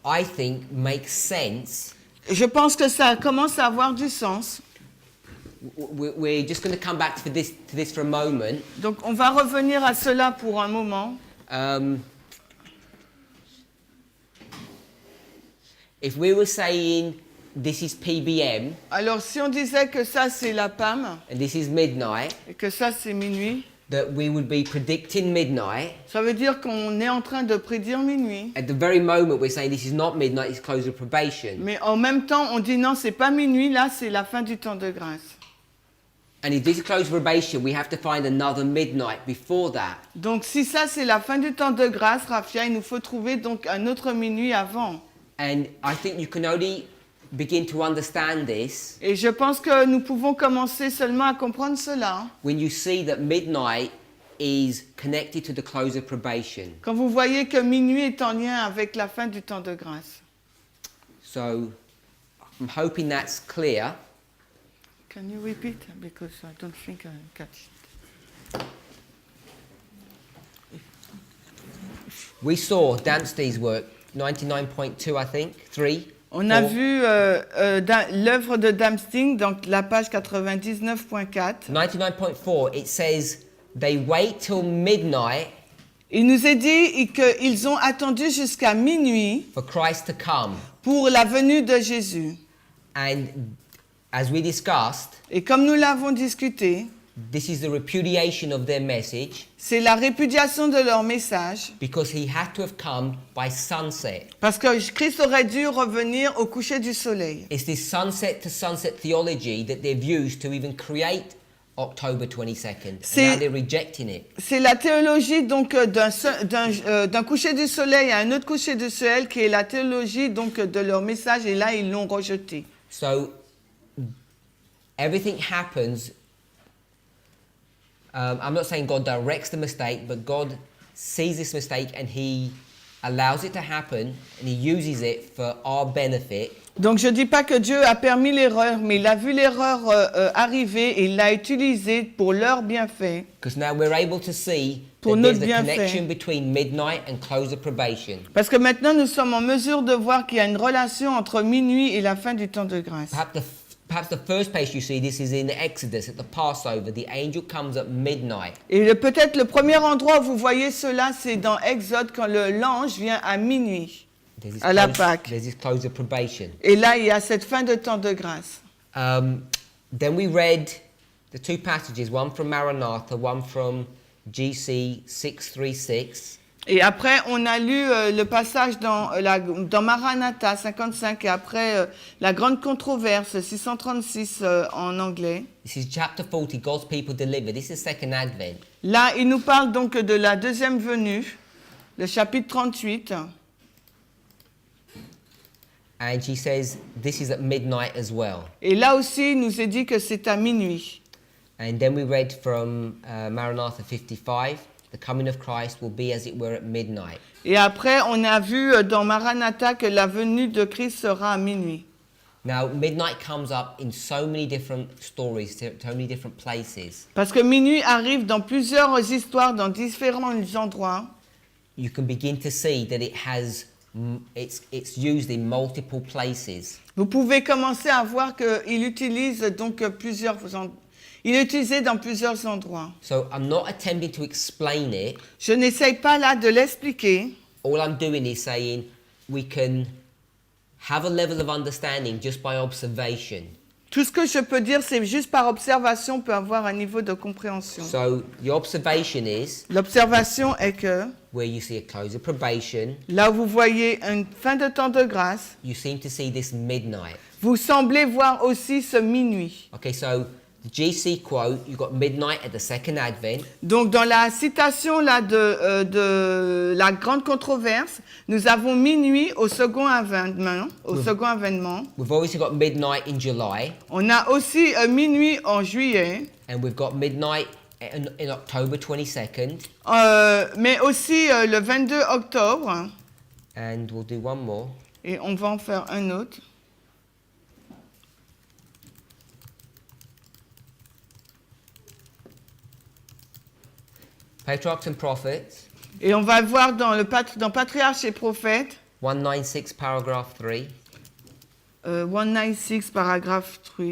I think, make sense. je pense que ça commence à avoir du sens. We're just going to come back to this for a moment. Donc on va revenir à cela pour un moment. If we were saying this is PBM Alors si on disait que ça c'est la PAM and this is midnight, et que ça c'est minuit, that we would be predicting midnight. ça veut dire qu'on est en train de prédire minuit. At the very moment we're saying this is not midnight, it's close of probation. Mais en même temps, on dit non, c'est pas minuit, là c'est la fin du temps de grâce. And if this is close of probation, we have to find another midnight before that. Donc si ça c'est la fin du temps de grâce, Rafia, il nous faut trouver donc un autre minuit avant. And I think you can only begin to understand this Et je pense que nous pouvons commencer seulement à comprendre cela when you see that midnight is connected to the close of probation. quand vous voyez que minuit est en lien avec la fin du temps de grâce. So I'm hoping that's clear. Can you repeat? Because I don't think I catch it. We saw Dempsey's work, 99.2 I think, 3. On a 4. vu l'œuvre de Damsting, donc la page 99.4. 99.4, it says they wait till midnight Il nous est dit qu'ils ont attendu jusqu'à minuit for Christ to come. pour la venue de Jésus. And as we discussed, Et comme nous l'avons discuté, This is the repudiation of their message c'est la répudiation de leur message, because he had to have come by sunset. parce que Christ aurait dû revenir au coucher du soleil. It's this sunset to sunset theology that they've used to even create October 22nd. C'est- And now they're rejecting it. C'est la théologie donc d'un coucher du soleil à un autre coucher du soleil qui est la théologie donc de leur message, et là ils l'ont rejeté. So everything happens. I'm not saying God directs the mistake, but God sees this mistake and he allows it to happen and he uses it for our benefit. Donc je dis pas que Dieu a permis l'erreur, mais il a vu l'erreur arriver et il l'a utilisée pour leur bienfait. Because now we're able to see Pour that notre there's a bienfait. connection between midnight and close of probation. Parce que maintenant nous sommes en mesure de voir qu'il y a une relation entre minuit et la fin du temps de grâce. Perhaps the first place you see this is in Exodus at the Passover. The angel comes at midnight. Et peut-être le premier endroit où vous voyez cela, c'est dans Exode quand l'ange vient à minuit. There's this À la close- Pâque. There's this close of probation. Et là, il y a cette fin de temps de grâce. Then we read the two passages, one from Maranatha, one from GC 636. Et après, on a lu le passage dans Maranatha 55 et après la grande controverse 636 en anglais. This is chapter 40, God's people delivered. This is second advent. Là, il nous parle donc de la deuxième venue, le chapitre 38. And she says this is at midnight as well. Et là aussi, il nous est dit que c'est à minuit. And then we read from Maranatha 55, the coming of Christ will be as it were at midnight. Et après, on a vu dans Maranatha que la venue de Christ sera à minuit. Now, midnight comes up in so many different stories, so many different places. Parce que minuit arrive dans plusieurs histoires, dans différents endroits. You can begin to see that it has, it's used in multiple places. Vous pouvez commencer à voir qu'il utilise donc il est utilisé dans plusieurs endroits. So I'm not attempting to explain it. Je n'essaye pas là de l'expliquer. All I'm doing is saying we can have a level of understanding just by observation. Tout ce que je peux dire, c'est juste par observation, on peut avoir un niveau de compréhension. So the observation is L'observation est que where you see a close of probation, là où vous voyez une fin de temps de grâce, you seem to see this midnight. vous semblez voir aussi ce minuit. Okay, so the GC quote, you've got midnight at the second advent. Donc dans la citation là de la grande controverse, nous avons minuit au second avènement. We've obviously got midnight in July, On a aussi minuit en juillet, and we've got midnight in October 22nd, mais aussi le 22 octobre, and we'll do one more. et on va en faire un autre. Patriarchs and Prophets, Et on va le voir dans Patriarche et Prophète, 196, paragraph 3. 196, paragraphe 3.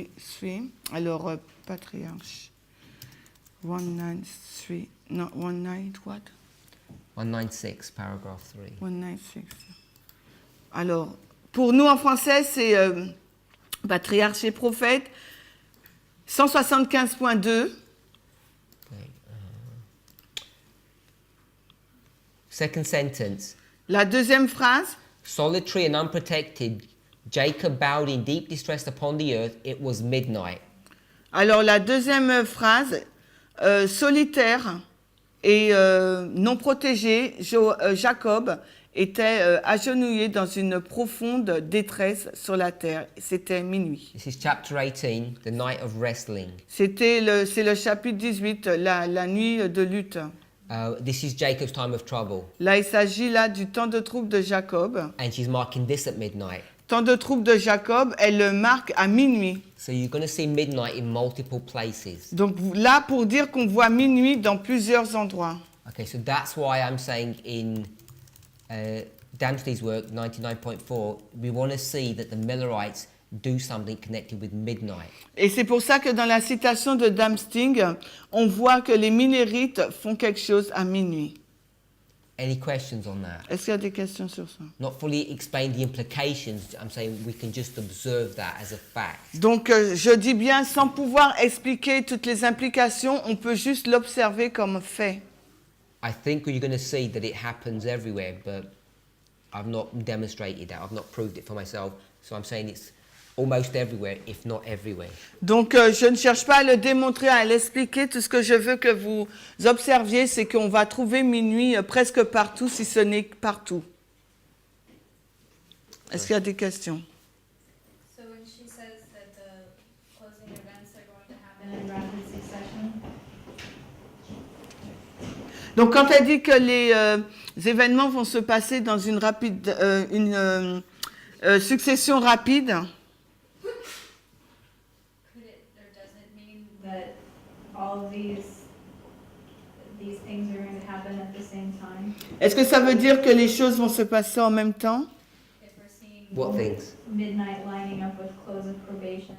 Alors, Patriarche. 196, non, 19, what? 196, paragraph 3. 196. Alors, pour nous en français, c'est Patriarche et Prophète, 175.2. Second sentence. La deuxième phrase, Solitary and unprotected, Jacob bowed in deep distress upon the earth. It was midnight. alors la deuxième phrase, solitaire et non protégé, Jacob était agenouillé dans une profonde détresse sur la terre. C'était minuit. This is chapter 18, the night of wrestling. C'est le chapitre 18, la nuit de lutte. This is Jacob's time of trouble. Là, il s'agit là du temps de trouble de Jacob. And she's marking this at midnight. Temps de trouble de Jacob, elle le marque à minuit. So you're going to see midnight in multiple places. Donc là, pour dire qu'on voit minuit dans plusieurs endroits. Okay, so that's why I'm saying in Dempsey's work, 99.4, we want to see that the Millerites do something connected with midnight. Et c'est pour ça que dans la citation de Damsting, on voit que les Millerites font quelque chose à minuit. Any questions on that? Est-ce qu'il y a des questions sur ça? Not fully explain the implications. I'm saying we can just observe that as a fact. Donc, je dis bien, sans pouvoir expliquer toutes les implications, on peut juste l'observer comme fait. I think you're going to see that it happens everywhere, but I've not demonstrated that. I've not proved it for myself. So I'm saying it's almost everywhere, if not everywhere. Donc, je ne cherche pas à le démontrer, à l'expliquer. Tout ce que je veux que vous observiez, c'est qu'on va trouver minuit presque partout, si ce n'est partout. Est-ce qu'il y a des questions? So when she says that the closing events are going to happen in rapid succession, Donc, quand elle dit que les événements vont se passer dans une succession rapide, could it or does it mean that all of these things are going to happen at the same time? est-ce que ça veut dire que les choses vont se passer en même temps? If we're seeing What things? midnight lining up with close of probation,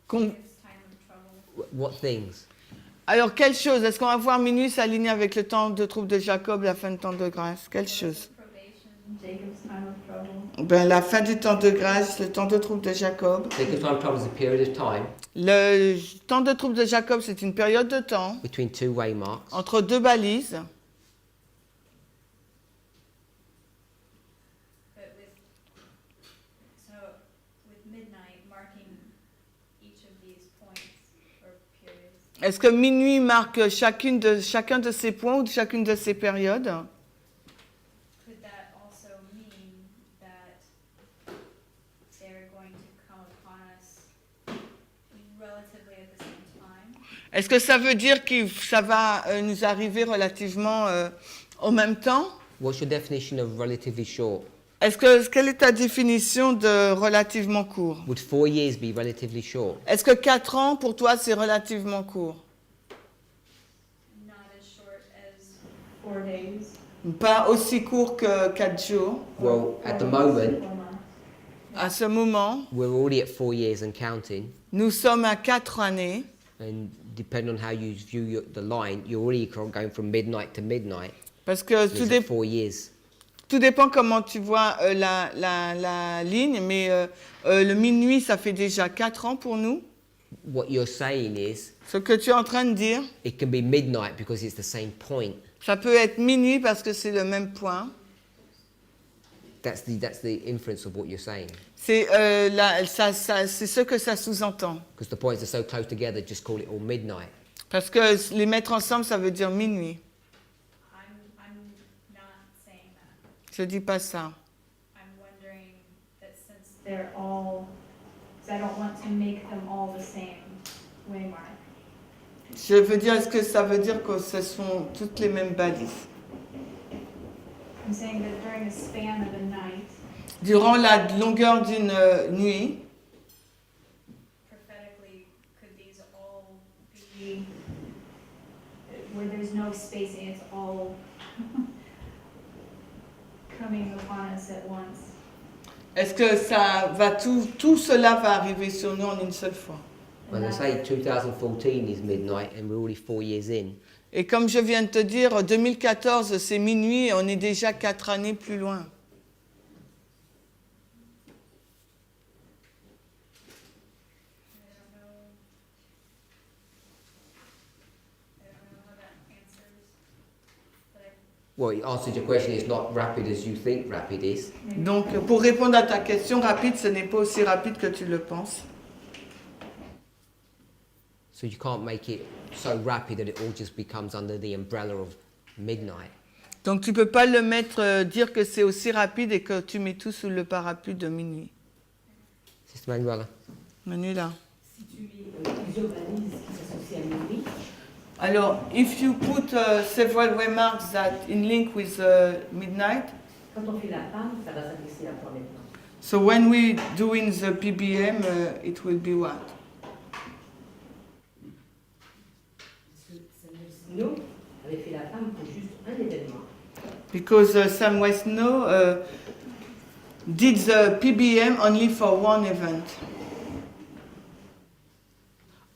Qu'on- Jacob's time of trouble. What things? Alors, quelle chose? Est-ce qu'on va voir minuit s'aligner avec le temps de trouble de Jacob, la fin du temps de grâce? Quelle chose? Probation, Jacob's time of trouble. Ben, la fin du temps de grâce, le temps de trouble de Jacob. Jacob's time of trouble is a period of time Le temps de trouble de Jacob, c'est une période de temps between two waymarks. entre deux balises. But with midnight marking each of these points or periods, Est-ce que minuit marque chacun de ces points ou chacune de ces périodes? could that also mean that they're going to come upon us relatively at the same time? Est-ce que ça veut dire que ça va nous arriver relativement en même temps? What's your definition of relatively short? Quelle est ta définition de relativement court? Would 4 years be relatively short? Est-ce que 4 ans, pour toi, c'est relativement court? Not as short as 4 days. Pas aussi court que 4 jours. Well, at the moment, 4 months. À ce moment, we're already at 4 years and counting. nous sommes à 4 années. And depending on how you view the line, you're already going from midnight to midnight. Parce que It's at 4 years. tout dépend comment tu vois la ligne, mais le minuit, ça fait déjà 4 ans pour nous. What you're saying is Ce que tu es en train de dire, it can be midnight because it's the same point. ça peut être minuit parce que c'est le même point. That's the inference of what you're saying. C'est c'est ce que ça sous-entend. Because the points are so close together, just call it all midnight. Parce que les mettre ensemble, ça veut dire minuit. I'm not saying that. Je dis pas ça. I'm wondering that since they're all, because I don't want to make them all the same waymark. Je veux dire, est-ce que ça veut dire que ce sont toutes les mêmes balises? I'm saying that during a span of a night, Durant la longueur d'une nuit, prophetically, could these all be, where there's no spacing, it's all coming upon us at once? est-ce que ça va tout cela va arriver sur nous en une seule fois? When I say 2014 is midnight and we're already 4 years in, Et comme je viens de te dire, 2014, c'est minuit et on est déjà 4 années plus loin. I don't know how that answers, but well, it answers your question. It's not rapid as you think rapid is. Donc, pour répondre à ta question, rapide, ce n'est pas aussi rapide que tu le penses. So you can't make it so rapid that it all just becomes under the umbrella of midnight. Donc, tu peux pas le mettre, dire que c'est aussi rapide et que tu mets tout sous le parapluie de minuit. Sister Manuela. Manuela. Si tu mets plusieurs balises qui s'associent à minuit, Alors, if you put several remarks that in link with midnight, quand on fait la femme, ça va s'adresser à toi maintenant. so when we doing the PBM, it will be what? Nous, avait fait la femme pour juste un événement. Because Sam Westno did the PBM only for one event.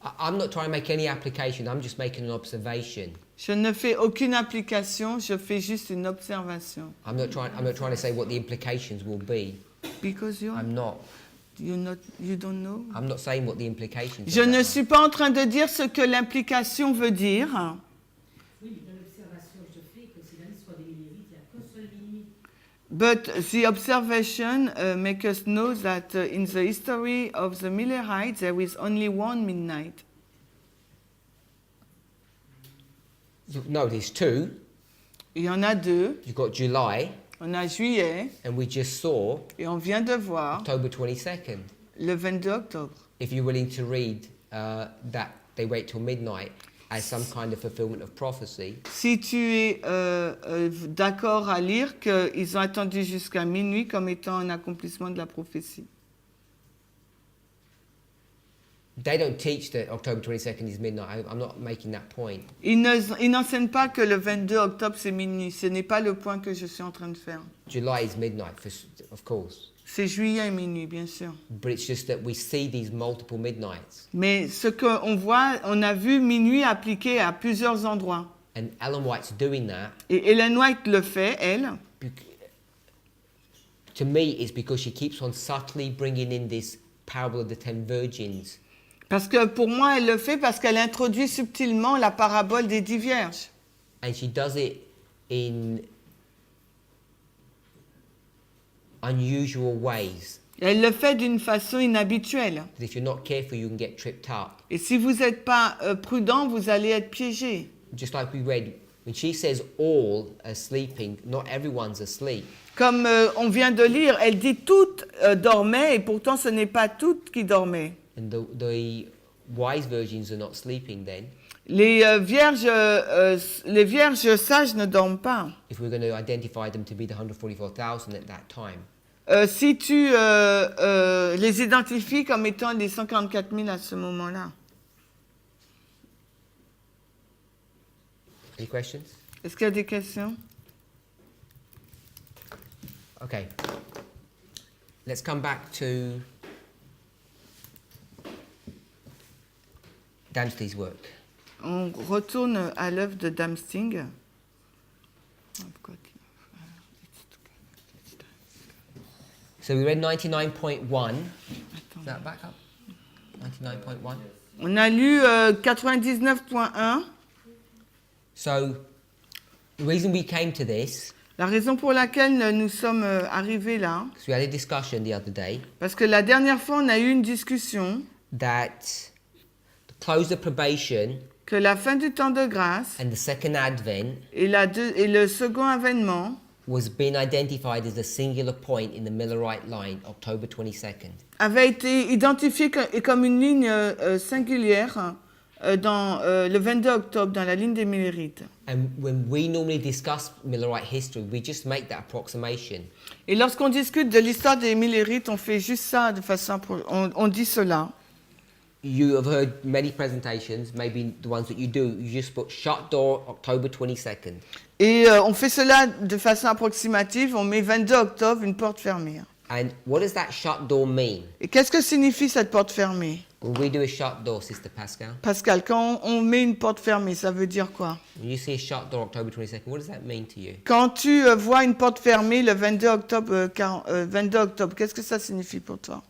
I'm not trying to make any application. I'm just making an observation. Je ne fais aucune application, je fais juste une observation. I'm not trying to say what the implications will be. Because I'm not. you don't know. I'm not saying what the implications. Je of ne that suis pas en train de dire ce que l'implication veut dire. Oui, mais dans l'observation que je fais, que c'est dans l'histoire des Millérites, il n'y a qu'un seul minuit. But the observation makes us know that in the history of the Millerites, there is only one midnight. are. No, there's two. Il y en a deux. You've got July, On a juillet and we just saw et on vient de voir October 22nd. le 22 octobre. If you're willing to read that they wait till midnight as some kind of fulfillment of prophecy, Si tu es d'accord à lire qu'ils ont attendu jusqu'à minuit comme étant un accomplissement de la prophétie. they don't teach that October 22nd is midnight. I'm not making that point. Ils n'enseignent pas que le 22 octobre c'est minuit. Ce n'est pas le point que je suis en train de faire. July is midnight, of course. C'est juillet et minuit, bien sûr. But it's just that we see these multiple midnights. Mais ce qu'on voit, on a vu minuit appliqué à plusieurs endroits. And Ellen White's doing that. Et Ellen White le fait, elle. To me, it's because she keeps on subtly bringing in this parable of the 10 virgins. Parce que pour moi, elle le fait parce qu'elle introduit subtilement la parabole des 10 vierges. And she does it in unusual ways. Elle le fait d'une façon inhabituelle. That if you're not careful, you can get tripped up. Et si vous n'êtes pas prudent, vous allez être piégé. Just like we read, when she says all are sleeping, not everyone's asleep. Comme on vient de lire, elle dit toutes dormaient et pourtant ce n'est pas toutes qui dormaient. And the wise virgins are not sleeping then. Les vierges sages ne dorment pas. If we're going to identify them to be the 144,000 at that time. Si tu les identifies comme étant les 144 000 à ce moment-là. Any questions? Est-ce qu'il y a des questions? Okay. Let's come back to Damste's work. On retourne à l'œuvre de Damsting. So we read 99.1. Is that back up? 99.1. On a lu 99.1. So the reason we came to this, La raison pour laquelle nous sommes arrivés là, because we had a discussion the other day, parce que la dernière fois on a eu une discussion that the close of probation que la fin du temps de grâce and the second advent et le second avènement was being identified as a singular point in the Millerite line, October 22nd. avait été identifié comme une ligne singulière dans le 22 octobre, dans la ligne des Millérites. And when we normally discuss Millerite history, we just make that approximation. Et lorsqu'on discute de l'histoire des Millérites, on fait juste ça de façon... On dit cela. You have heard many presentations, maybe the ones that you do, you just put shut door October 22nd. Et on fait cela de façon approximative, on met 22 octobre, une porte fermée. And what does that shut door mean? Et qu'est-ce que signifie cette porte fermée? When we do a shut door, Sister Pascal, Pascal, quand on met une porte fermée, ça veut dire quoi? when you see a shut door October 22nd, what does that mean to you? Quand tu vois une porte fermée le 22 octobre, 22 octobre, qu'est-ce que ça signifie pour toi?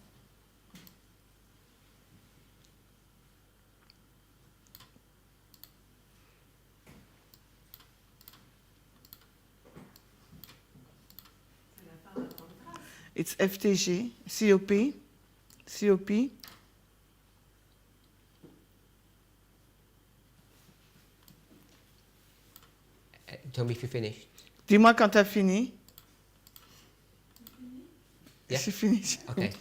It's FTG, COP. Tell me if you're finished. Dis-moi quand tu as fini. Yeah? C'est fini. Okay.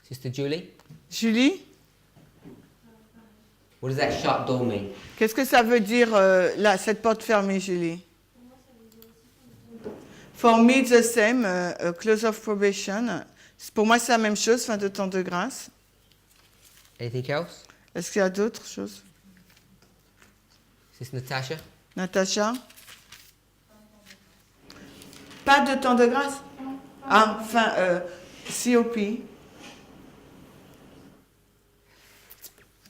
Sister Julie, Julie, what does that shut door mean? qu'est-ce que ça veut dire là, cette porte fermée, Julie? For me, the same, close of probation. Pour moi, c'est la même chose, fin de temps de grâce. Anything else? Est-ce qu'il y a d'autres choses? Sister Natasha? Natacha? Pas de temps de grâce? Ah, fin, COP.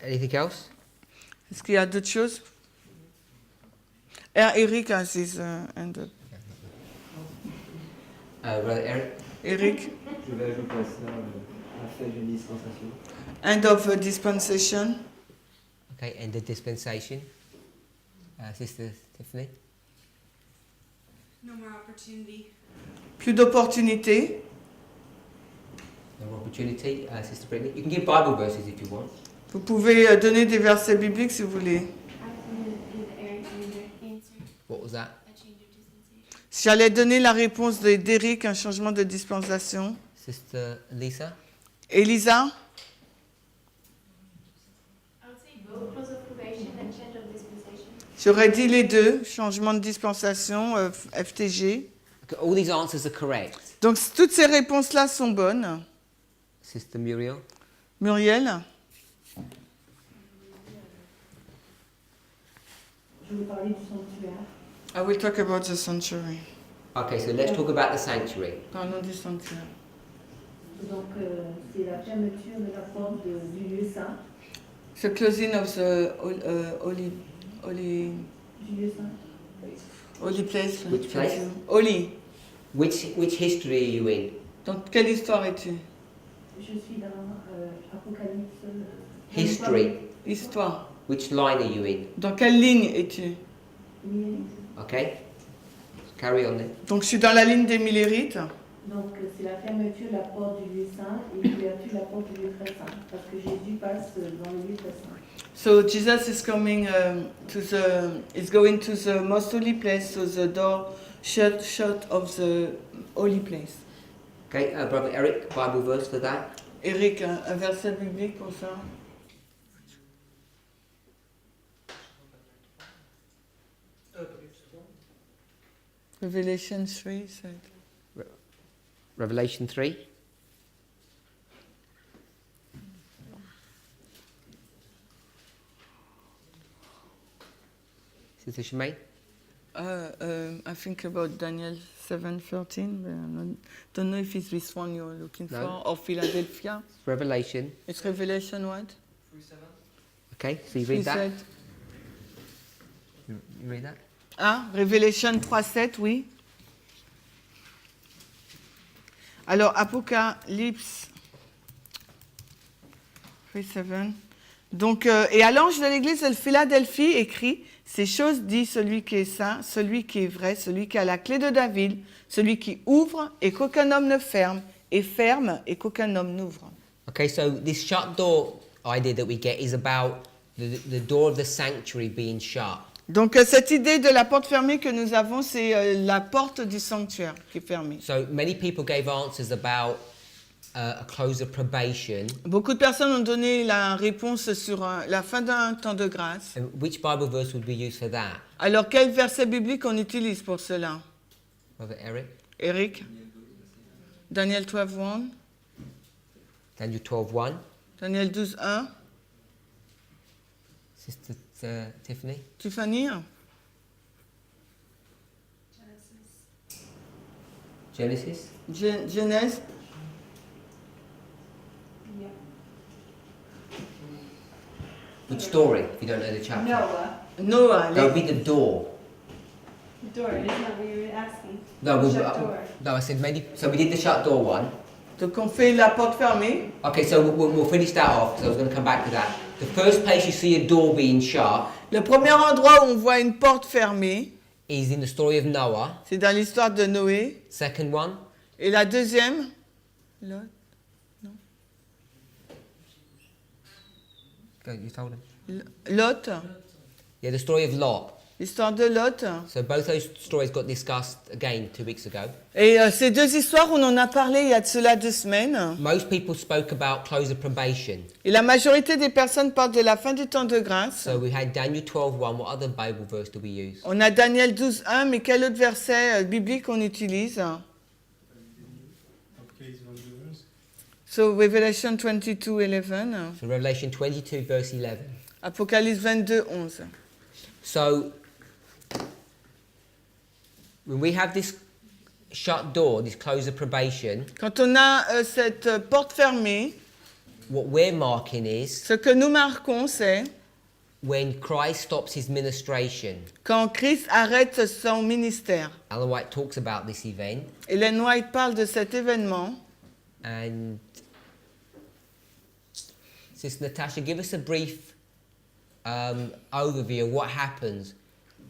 Anything else? Est-ce qu'il y a d'autres choses? Eric has his hand up. Brother Eric? Eric, Je vais ajouter à ça la fête d'une dispensation. end of dispensation. Okay, and the dispensation. Sister Tiffany? No more opportunity. Plus d'opportunités. No more opportunity. Sister Brittany? You can give Bible verses if you want. Vous pouvez donner des versets bibliques si vous voulez. I can give Eric an answer. What was that? A change of dispensation. Si j'allais donner la réponse d'Eric, un changement de dispensation. Sister Lisa? Elisa, I would say both close of probation and change of dispensation. j'aurais dit les deux, changement de dispensation, FTG. Okay, all these answers are correct. Donc toutes ces réponses-là sont bonnes. Sister Muriel? Muriel, Je vais parler du sanctuaire. I will talk about the sanctuary. Okay, so let's talk about the sanctuary. Parlons du sanctuaire. Donc, c'est la fermeture de la porte du lieu saint. The closing of the holy Du lieu saint. place. Which place? Holy. Which history are you in? Dans quelle histoire es-tu? Je suis dans Apocalypse. History. Histoire. Which line are you in? Dans quelle ligne es-tu? Okay? Carry on then. Donc je suis dans la ligne des Millérites. Donc, c'est la fermeture de la porte du lieu saint et l'ouverture de la porte du lieu très saint. Parce que Jésus passe dans le lieu très saint. So Jesus is coming is going to the most holy place, so the door shut of the holy place. Okay, Brother Eric, Bible verse for that. Eric, un verset biblique pour ça. Revelation 3 said. Revelation 3. Sister Shemaine? I think about Daniel 7:13, but don't know if it's this one you're looking No. for, or Philadelphia. Revelation. It's Revelation what? 3:7. Okay, so you read that? 3:7. You read that? Ah, Revelation 3:7, oui. Alors, Apocalypse 3:7. Donc, et à l'ange de l'église de Philadelphie écrit: ces choses dit celui qui est saint, celui qui est vrai, celui qui a la clé de David, celui qui ouvre et qu'aucun homme ne ferme, et ferme et qu'aucun homme n'ouvre. Okay, so this shut door idea that we get is about the door of the sanctuary being shut. Donc, cette idée de la porte fermée que nous avons, c'est la porte du sanctuaire qui est fermée. So many people gave answers about a close of probation. Beaucoup de personnes ont donné la réponse sur la fin d'un temps de grâce. And which Bible verse would be used for that? Alors, quel verset biblique on utilise pour cela? Brother Eric? Eric? Daniel 12:1. Daniel 12:1. Daniel 12:1. Sister Tiffany? Tiffany? Genesis? Genèse? Which story, if you don't know the chapter? Noah. Don't read the door. Door, isn't that what you were asking? No, Shut door. no, I said maybe. So we did the shut door one. Donc on fait la porte fermée. Okay, so we'll finish that off because I was going to come back to that. The first place you see a door being shut Le premier endroit où on voit une porte fermée, is in the story of Noah. c'est dans l'histoire de Noé. Second one, Et la deuxième? Lot. go, you told him. Lot. Yeah, the story of Lot. L'histoire de Lot. So both those stories got discussed again 2 weeks ago. Et ces deux histoires, on en a parlé il y a de cela 2 semaines. Most people spoke about close of probation. Et la majorité des personnes parlent de la fin du temps de grâce. So we had Daniel 12:1. What other Bible verse do we use? On a Daniel 12:1, mais quel autre verset biblique on utilise? So Revelation 22:11. So Revelation 22 verse 11. Apocalypse 22:11. So when we have this shut door, this close of probation, Quand on a cette porte fermée, What we're marking is Ce que nous marquons, c'est when Christ stops his ministration. quand Christ arrête son ministère. Ellen White talks about this event, Ellen White parle de cet événement. and Sister Natasha, give us a brief overview of what happens.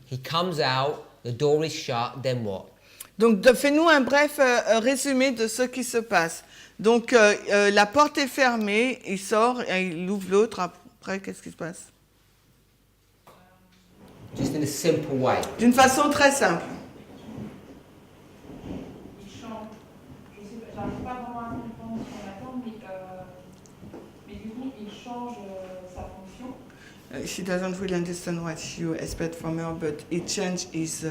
He comes out, the door is shut, then what? Donc, fais-nous un bref résumé de ce qui se passe. Donc, la porte est fermée, il sort, et il ouvre l'autre. Après, qu'est-ce qui se passe? Just in a simple way. D'une façon très simple. Il change. Je sais pas, j'arrive pas vraiment à comprendre ce qu'on attend, mais du coup, il change sa fonction. She doesn't really understand what you expect from her, but it changed his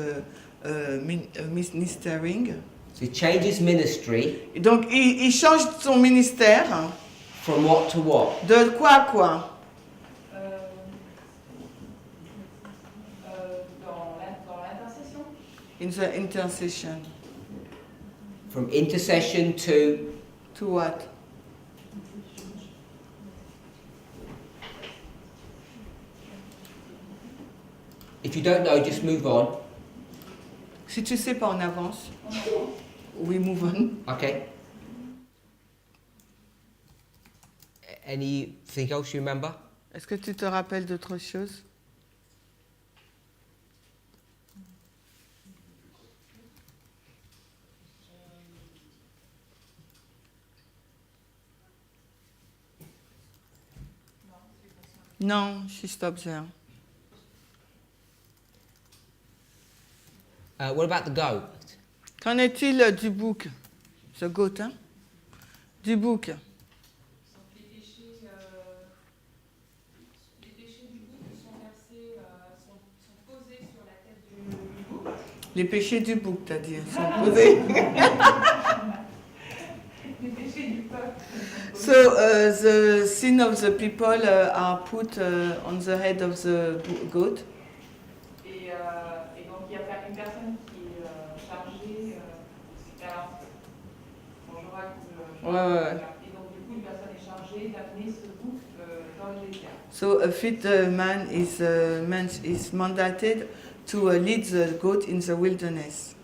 ministering. So he changes ministry Donc, il change son ministère. from what to what? De quoi à quoi? Dans l'intercession. In the intercession. From intercession to To what? if you don't know, just move on. Si tu sais pas, on avance. We move on. Okay. Anything else you remember? Est-ce que tu te rappelles d'autre chose? Non, she stops there. What about the goat? Qu'en est-il du bouc? The goat, hein? Du bouc. Les péchés du bouc sont versés, sont posés sur la tête du bouc. Les péchés du bouc, t'as dit, sont posés. Les péchés du peuple. So the sin of the people are put on the head of the goat. Et donc il y a une personne qui est chargée. Alors, bon, je vois que. Ouais. Et donc du coup, une personne est chargée d'amener ce bouc dans le désert. So a fit man is mandated to lead the goat in the wilderness.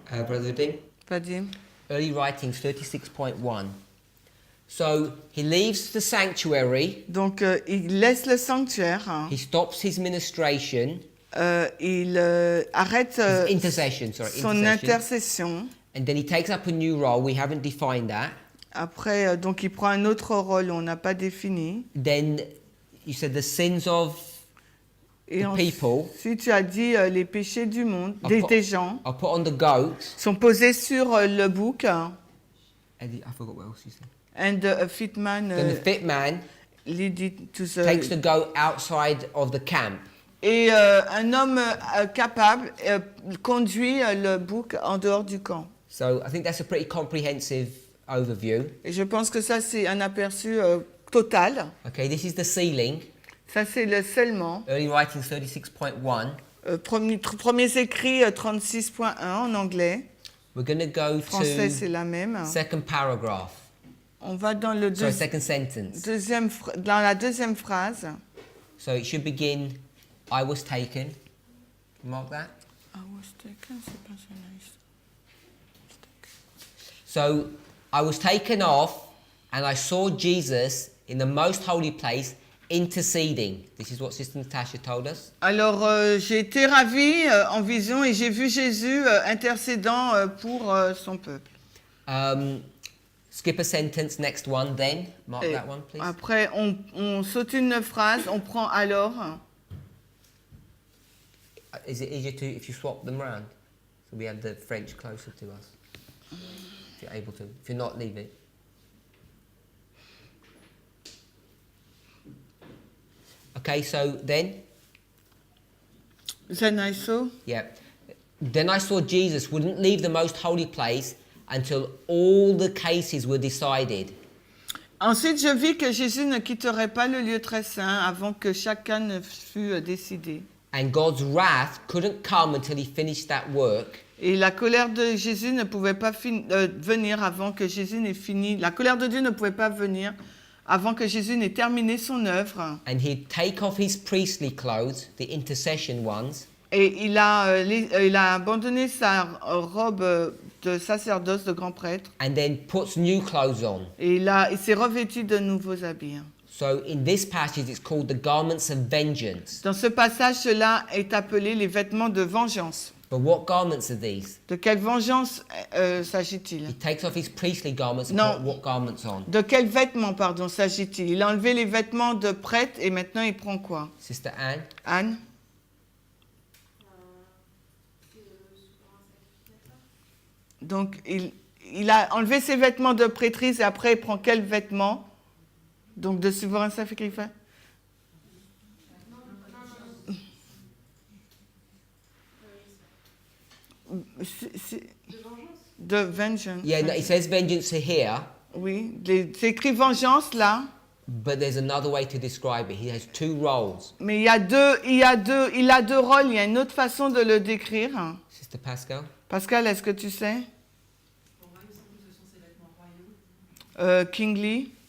Brother Vadim? Vadim? Early Writings 36.1. So he leaves the sanctuary. Donc il laisse le sanctuaire. Hein. He stops his ministration. Il arrête son intercession. And then he takes up a new role. We haven't defined that. Après, donc il prend un autre rôle, on n'a pas défini. Then you said the sins of the people. Si tu as dit les péchés du monde, des gens, are put on the goat. Sont posés sur le bouc. I forgot what else you said. And a fit man. Then the fit man takes the goat outside of the camp. Et un homme capable conduit le bouc en dehors du camp. So I think that's a pretty comprehensive overview. Et je pense que ça c'est un aperçu total. Okay, this is the ceiling. Ça c'est le scellement. Early Writings 36.1. Premiers écrits 36.1 en anglais. We're going to go Français, to c'est la même. second paragraph. On va dans le second sentence. Dans la deuxième phrase. So it should begin, I was taken. Mark that. I was taken, c'est pas so nice. So I was taken off and I saw Jesus in the most holy place interceding. This is what Sister Natasha told us. Alors j'ai été ravie en vision et j'ai vu Jésus intercédant pour son peuple. Skip a sentence, next one, then. Mark that one, please. Après, on saute une phrase, on prend alors. Is it easier to if you swap them around? So we have the French closer to us. If you're able to. If you're not, leave it. Okay, so then? Then I saw? Yeah. Then I saw Jesus wouldn't leave the most holy place until all the cases were decided. Ensuite, je vis que Jésus ne quitterait pas le lieu très saint avant que chacun ne fût décidé. And God's wrath couldn't come until he finished that work. Et la colère de Jésus ne pouvait pas venir avant que Jésus n'ait fini. La colère de Dieu ne pouvait pas venir avant que Jésus n'ait terminé son œuvre. And he'd take off his priestly clothes, the intercession ones, Et il a abandonné sa robe de sacerdoce, de grand prêtre. and then puts new clothes on. Et il s'est revêtu de nouveaux habits. So in this passage, it's called the garments of vengeance. Dans ce passage, cela est appelé les vêtements de vengeance. But what garments are these? De quelle vengeance s'agit-il? He takes off his priestly garments and No. put what garments on? De quels vêtements, pardon, s'agit-il? Il a enlevé les vêtements de prêtre et maintenant il prend quoi? Sister Anne? Anne? Donc, il a enlevé ses vêtements de prêtrise et après il prend quels vêtements? Donc, de souverain sacrificateur? De vengeance. Yeah, no, it says vengeance here, Oui, c'est écrit vengeance là, but there's another way to describe it. He has two roles. mais il a deux rôles, il y a une autre façon de le décrire. Sister Pascal? Pascal, est-ce que tu sais?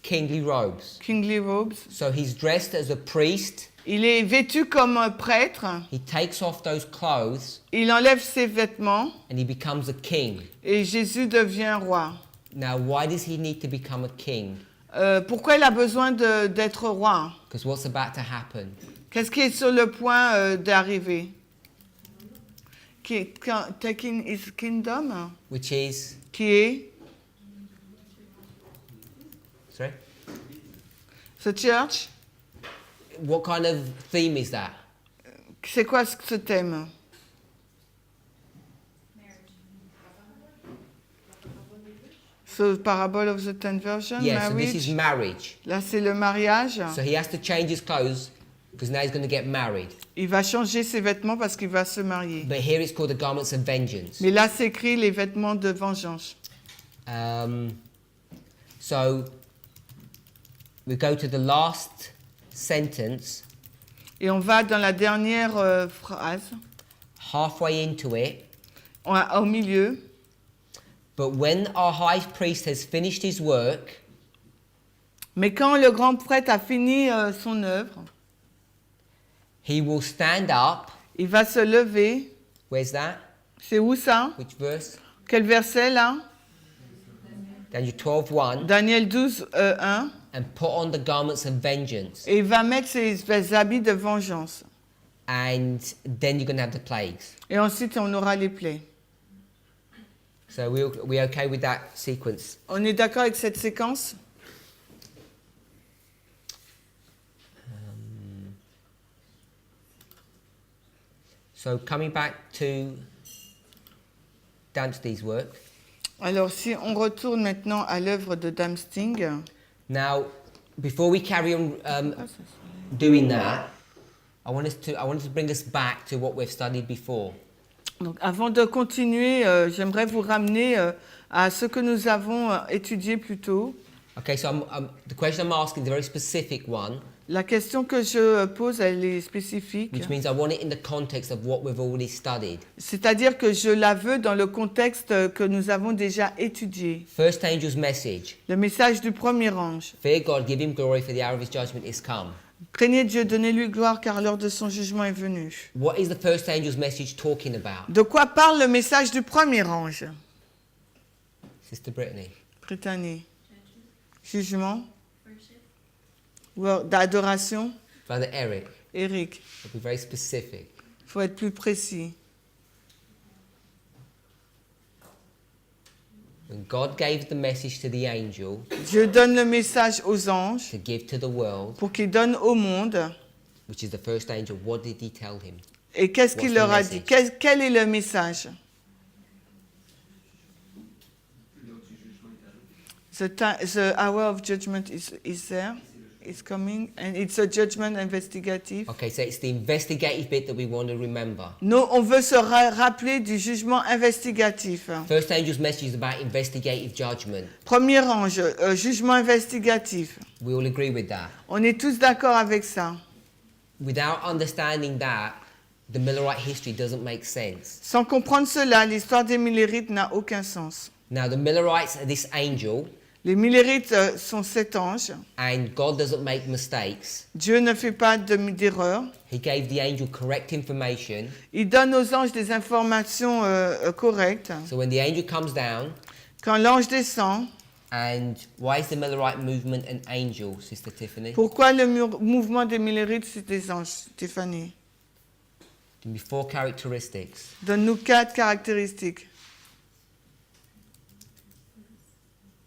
Kingly robes. So he's dressed as a priest. Il est vêtu comme un prêtre. He takes off those clothes Il enlève ses vêtements and he becomes a king. et Jésus devient roi. Now, why does he need to become a king? Pourquoi il a besoin d'être roi? Because what's about to happen? Qu'est-ce qui est sur le point d'arriver? Taking his kingdom? Which is, Qui est? sorry? The church? What kind of theme is that? C'est quoi ce thème? So, Parable of the Ten Virgins, Yeah, so marriage. this is marriage. Là, c'est le mariage. So he has to change his clothes because now he's going to get married. Il va changer ses vêtements parce qu'il va se marier. But here it's called the garments of vengeance. Mais là, c'est écrit les vêtements de vengeance. So we go to the last sentence, Et on va dans la dernière phrase, halfway into it. au milieu. But when our high priest has finished his work, Mais quand le grand prêtre a fini son œuvre, he will stand up. il va se lever. Where's that? C'est où ça? Which verse? Quel verset là? Daniel 12:1. Daniel 12, 1. And put on the garments of vengeance. Et il va mettre ses habits de vengeance. And then you're going to have the plagues. Et ensuite, on aura les plaies. So we're okay with that sequence. On est d'accord avec cette séquence? So coming back to Dante's work. Alors, si on retourne maintenant à l'œuvre de Damsting. Now, before we carry on doing that, I wanted to bring us back to what we've studied before. Donc, avant de continuer, j'aimerais vous ramener à ce que nous avons étudié plus tôt. Okay, so the question I'm asking is a very specific one, La question que je pose, elle est spécifique. which means I want it in the context of what we've already studied. C'est-à-dire que je la veux dans le contexte que nous avons déjà étudié. First angel's message. Le message du premier ange. Fear God, give him glory, for the hour of his judgment is come. Craignez Dieu, donnez-lui gloire, car l'heure de son jugement est venue. What is the first angel's message talking about? De quoi parle le message du premier ange? Sister Brittany. Brittany. Jugement? Ou d'adoration? Brother Eric. Eric. I'll be very specific. Il faut être plus précis. When God gave the message to the angel Dieu donne le message aux anges to give to the world, pour qu'ils donnent au monde. which is the first angel, what did he tell him? Et qu'est-ce qu'il What's leur the a message? dit? Quel est le message? The hour of judgment is there. It's coming, and it's a judgment investigative. Okay, so it's the investigative bit that we want to remember. Nous, on veut se rappeler du jugement investigatif. First angel's message is about investigative judgment. Premier ange, jugement investigatif. We all agree with that. On est tous d'accord avec ça. Without understanding that, the Millerite history doesn't make sense. Sans comprendre cela, l'histoire des Millérites n'a aucun sens. Now, the Millerites are this angel, Les Millérites sont cet ange. and God doesn't make mistakes. Dieu ne fait pas d'erreur. He gave the angel correct information. Il donne aux anges des informations correctes. So when the angel comes down, Quand l'ange descend, and why is the Millerite movement an angel, Sister Tiffany? pourquoi le mouvement des Millérites, c'est des anges, Stéphanie? Give me 4 characteristics. Donne-nous 4 caractéristiques.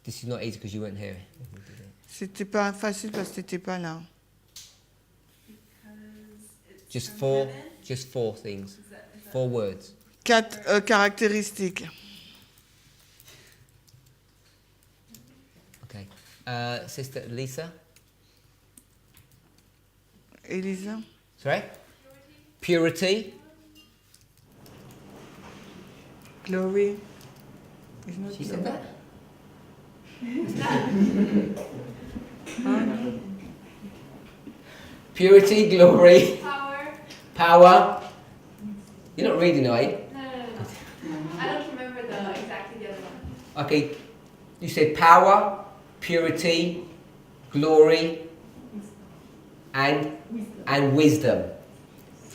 This is not easy because you weren't here. C'était pas facile parce que tu n'étais pas là. Just 4 things. 4 words. 4 caractéristiques. Okay. Sister Lisa? Elisa? Sorry? Purity. Glory? It's not She glory. said that? Purity, glory, power. You're not reading, are you? No. I don't remember exactly the other one. Okay. You said power, purity, glory, and wisdom.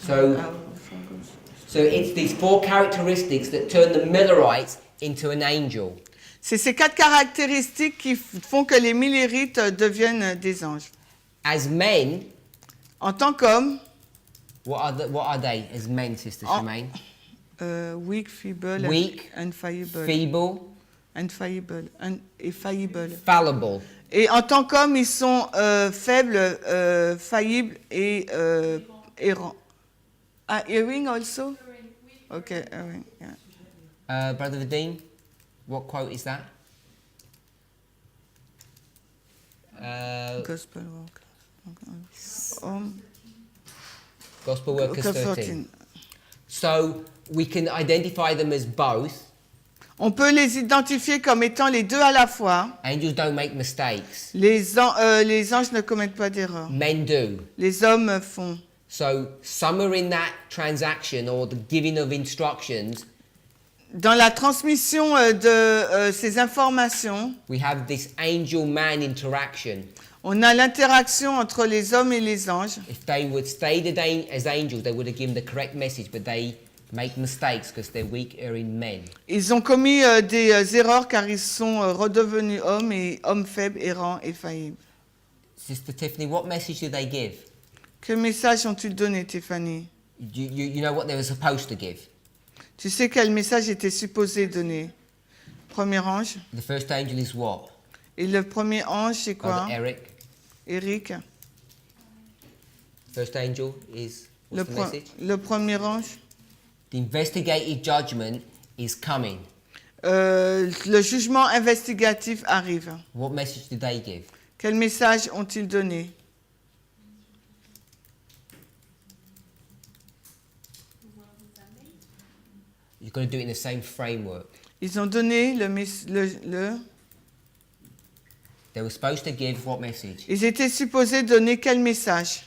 So it's these 4 characteristics that turn the Millerites into an angel. C'est ces 4 caractéristiques qui font que les Millérites deviennent des anges. As men, en tant qu'hommes, what are they as men, Sister Shemaine? Weak, feeble, and fallible. Feeble. And fallible. Et fallible. Fallible. Et en tant qu'hommes, ils sont faibles, faillibles et errants. Ah, erring also? Okay, erring, yeah. Brother Vadim, what quote is that? Gospel workers. Gospel Workers 13. So we can identify them as both. On peut les identifier comme étant les deux à la fois. Angels don't make mistakes. Les anges ne commettent pas d'erreur. Men do. Les hommes font. So somewhere in that transaction or the giving of instructions, dans la transmission de ces informations, we have this angel-man interaction. On a l'interaction entre les hommes et les anges. If they would stay as angels, they would have given the correct message, but they make mistakes because they're weak, erring men. Ils ont commis des erreurs car ils sont redevenus hommes et hommes faibles, errants et faillibles. Sister Tiffany, what message did they give? Quel message ont-ils donné, Tiffany? You know what they were supposed to give? Tu sais quel message était supposé donner? Premier ange. The first angel is what? Et le premier ange, c'est quoi? Eric. First angel is what's the message? Le premier ange. The investigative judgment is coming. Le jugement investigatif arrive. What message did they give? Quel message ont-ils donné? You've got to do it in the same framework. Ils ont donné They were supposed to give what message? Ils étaient supposés donner quel message?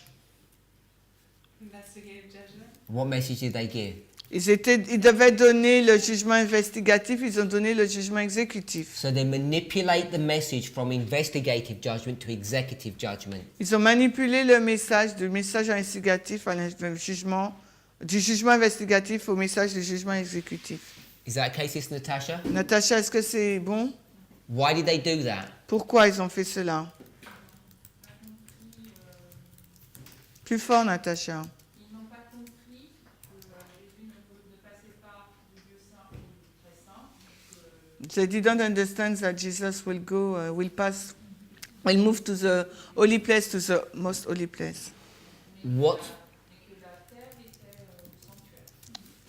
Investigative judgment. What message did they give? Ils devaient donner le jugement investigatif, ils ont donné le jugement exécutif. So they manipulate the message from investigative judgment to executive judgment. Ils ont manipulé le message du message investigatif du jugement investigatif au message du jugement exécutif. Is that okay, Sister Natasha? Natasha, est-ce que c'est bon? Why did they do that? Pourquoi ils ont fait cela? Plus fort, Natasha. Ils n'ont pas compris que Jésus ne passait pas du Dieu saint au très saint. They didn't understand that Jesus will move to the holy place, to the most holy place. What?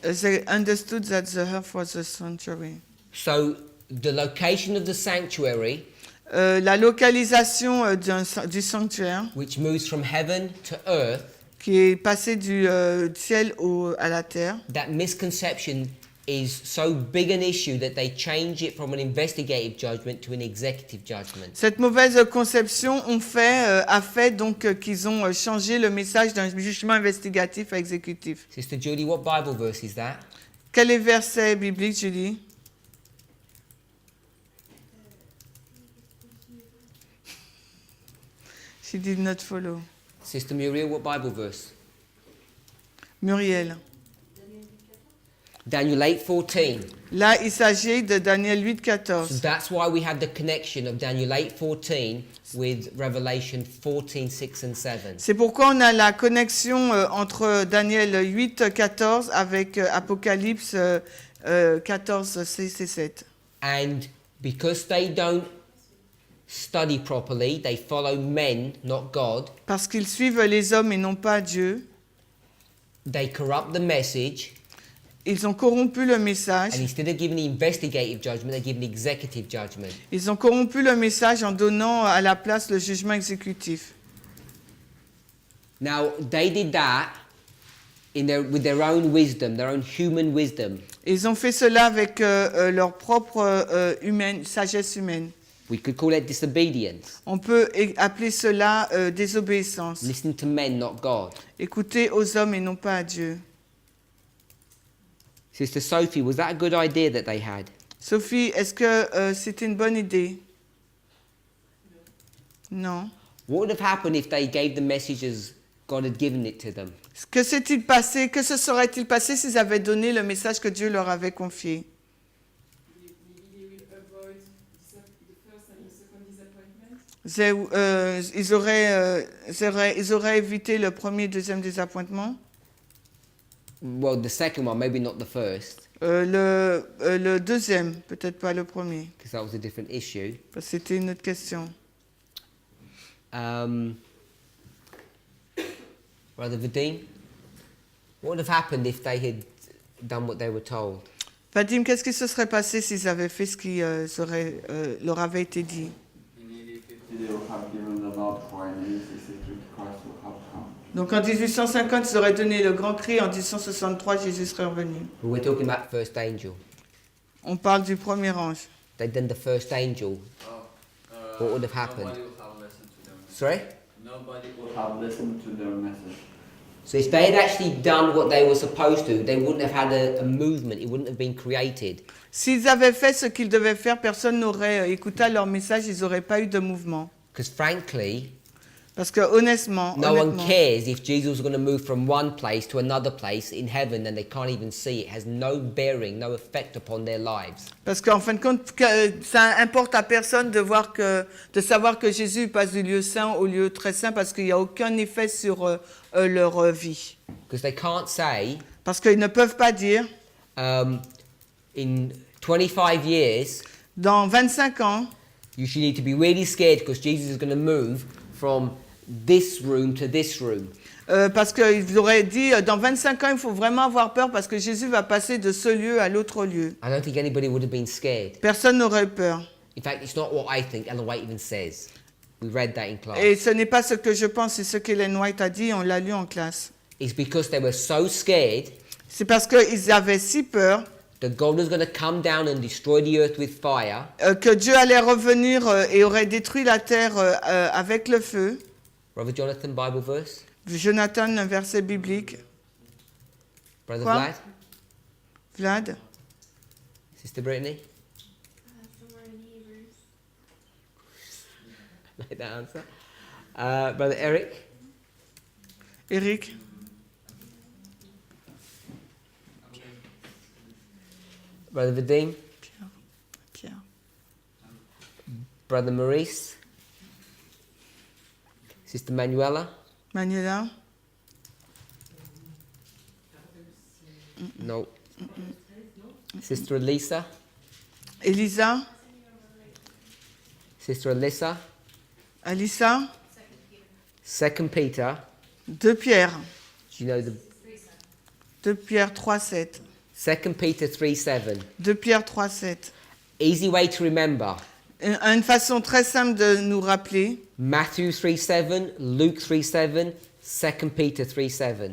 They understood that the earth was the sanctuary. So the location of the sanctuary, la localisation du sanctuaire, which moves from heaven to earth, qui est passé du ciel à la terre, that misconception is so big an issue that they change it from an investigative judgment to an executive judgment. Cette mauvaise conception a fait donc qu'ils ont changé le message d'un jugement investigatif à exécutif. Sister Julie, what Bible verse is that? Quel est le verset biblique, Julie? She did not follow. Sister Muriel, what Bible verse? Muriel. Daniel 8:14. Là, il s'agit de Daniel 8, So 14. that's why we have the connection of Daniel 8:14 with Revelation 14:6 and 7. C'est pourquoi on a la connexion entre Daniel 8, 14 avec Apocalypse 14, 6 et 7. And because they don't study properly, they follow men, not God, Parce qu'ils suivent les hommes et non pas Dieu, they corrupt the message, ils ont corrompu le message. and instead of giving the investigative judgment, they give an executive judgment. Ils ont corrompu le message en donnant à la place le jugement exécutif. Now, they did that with their own wisdom, their own human wisdom. Ils ont fait cela avec leur propre sagesse humaine. We could call it disobedience, On peut appeler cela désobéissance. listening to men, not God. Écouter aux hommes et non pas à Dieu. Sister Sophie, was that a good idea that they had? Sophie, est-ce que c'était une bonne idée? Non. What would have happened if they gave the message as God had given it to them? Que s'est-il passé? Que se serait-il passé s'ils avaient donné le message que Dieu leur avait confié? Ils auraient évité le premier et deuxième désappointement. Well, the second one, maybe not the first, Le deuxième, peut-être pas le premier, because that was a different issue. parce que c'était une autre question. Brother Vadim, what would have happened if they had done what they were told? Vadim, qu'est-ce qui se serait passé s'ils avaient fait ce qui leur avait été dit? Donc en 1850, ils auraient donné le grand cri, en 1863, Jésus serait revenu. But we're talking about first angel. On parle du premier ange. They'd done the first angel. What would have happened? Nobody would have listened to them. Sorry? Nobody would have listened to their message. So if they had actually done what they were supposed to, they wouldn't have had a movement. It wouldn't have been created. S'ils avaient fait ce qu'ils devaient faire, personne n'aurait écouté à leur message, ils n'auraient pas eu de mouvement. Because frankly, Parce que honnêtement, no one cares if Jesus was going to move from one place to another place in heaven and they can't even see it. It has no bearing, no effect upon their lives. parce qu'en fin de compte, ça importe à personne de savoir que Jésus passe du lieu saint au lieu très saint, parce qu'il n'y a aucun effet sur leur vie. Because they can't say, Parce qu'ils ne peuvent pas dire, in 25 years, dans 25 ans, you should need to be really scared because Jesus is going to move from this room to this room. parce qu'ils auraient dit, dans 25 ans, il faut vraiment avoir peur parce que Jésus va passer de ce lieu à l'autre lieu. I don't think anybody would have been scared. Personne n'aurait eu peur. In fact, it's not what I think. Ellen White even says. We read that in class. Et ce n'est pas ce que je pense, c'est ce qu'Ellen White a dit, on l'a lu en classe. It's because they were so scared C'est parce qu'ils avaient si peur that God was going to come down and destroy the earth with fire. Que Dieu allait revenir et aurait détruit la terre avec le feu. Brother Jonathan, Bible verse. Jonathan, un verset biblique. Brother Quoi? Vlad. Vlad? Sister Brittany. Somewhere in Hebrews. Like that answer. Brother Eric. Eric? Brother Vadim. Pierre. Brother Maurice. Sister Manuela. Manuela? No. Sister Elisa. Elisa? Sister Alyssa. Alissa? 2 Peter. 2 Pierre. Do you know the 2 Pierre 3,7. 2 Peter 3:7? 2 Pierre 3,7. Easy way to remember. Une façon très simple de nous rappeler. Matthew 3:7, Luke 3:7, 2 Peter 3:7.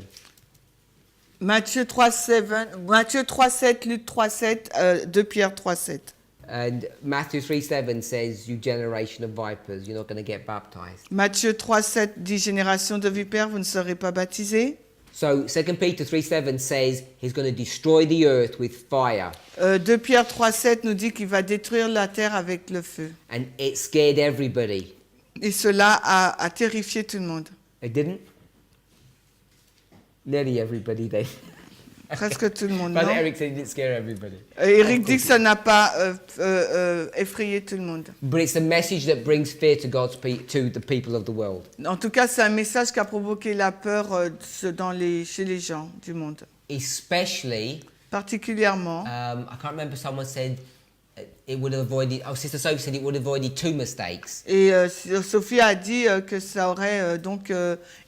Matthieu 3:7, Luc 3:7, 2 Pierre 3:7. And Matthew 3:7 says, "You generation of vipers, you're not going to get baptized." Matthieu 3:7 dit génération de vipères, vous ne serez pas baptisés. So 2 Peter 3:7 says he's going to destroy the earth with fire. 2 Pierre 3:7 nous dit qu'il va détruire la terre avec le feu. And it scared everybody. Et cela a terrifié tout le monde. It didn't? Nearly everybody then. Presque tout le monde, Brother non? Eric said it didn't scare everybody. Eric dit que ça n'a pas effrayé tout le monde. But it's a message that brings fear to to the people of the world. En tout cas, c'est un message qui a provoqué la peur chez les gens du monde. Especially, Particulièrement, I can't remember, someone said it would have avoided, Sister Sophie said it would have avoided 2 mistakes. et Sophie a dit que ça aurait donc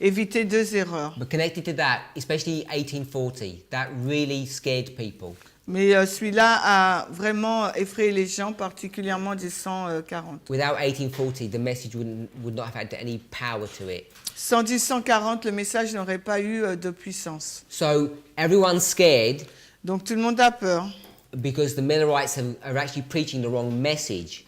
évité 2 erreurs. But connected to that, especially 1840, that really scared people. Mais celui-là a vraiment effrayé les gens, particulièrement des 140. Without 1840, the message would not have had any power to it. 110-140, le message n'aurait pas eu de puissance. So everyone's scared Donc tout le monde a peur. because the Millerites are actually preaching the wrong message.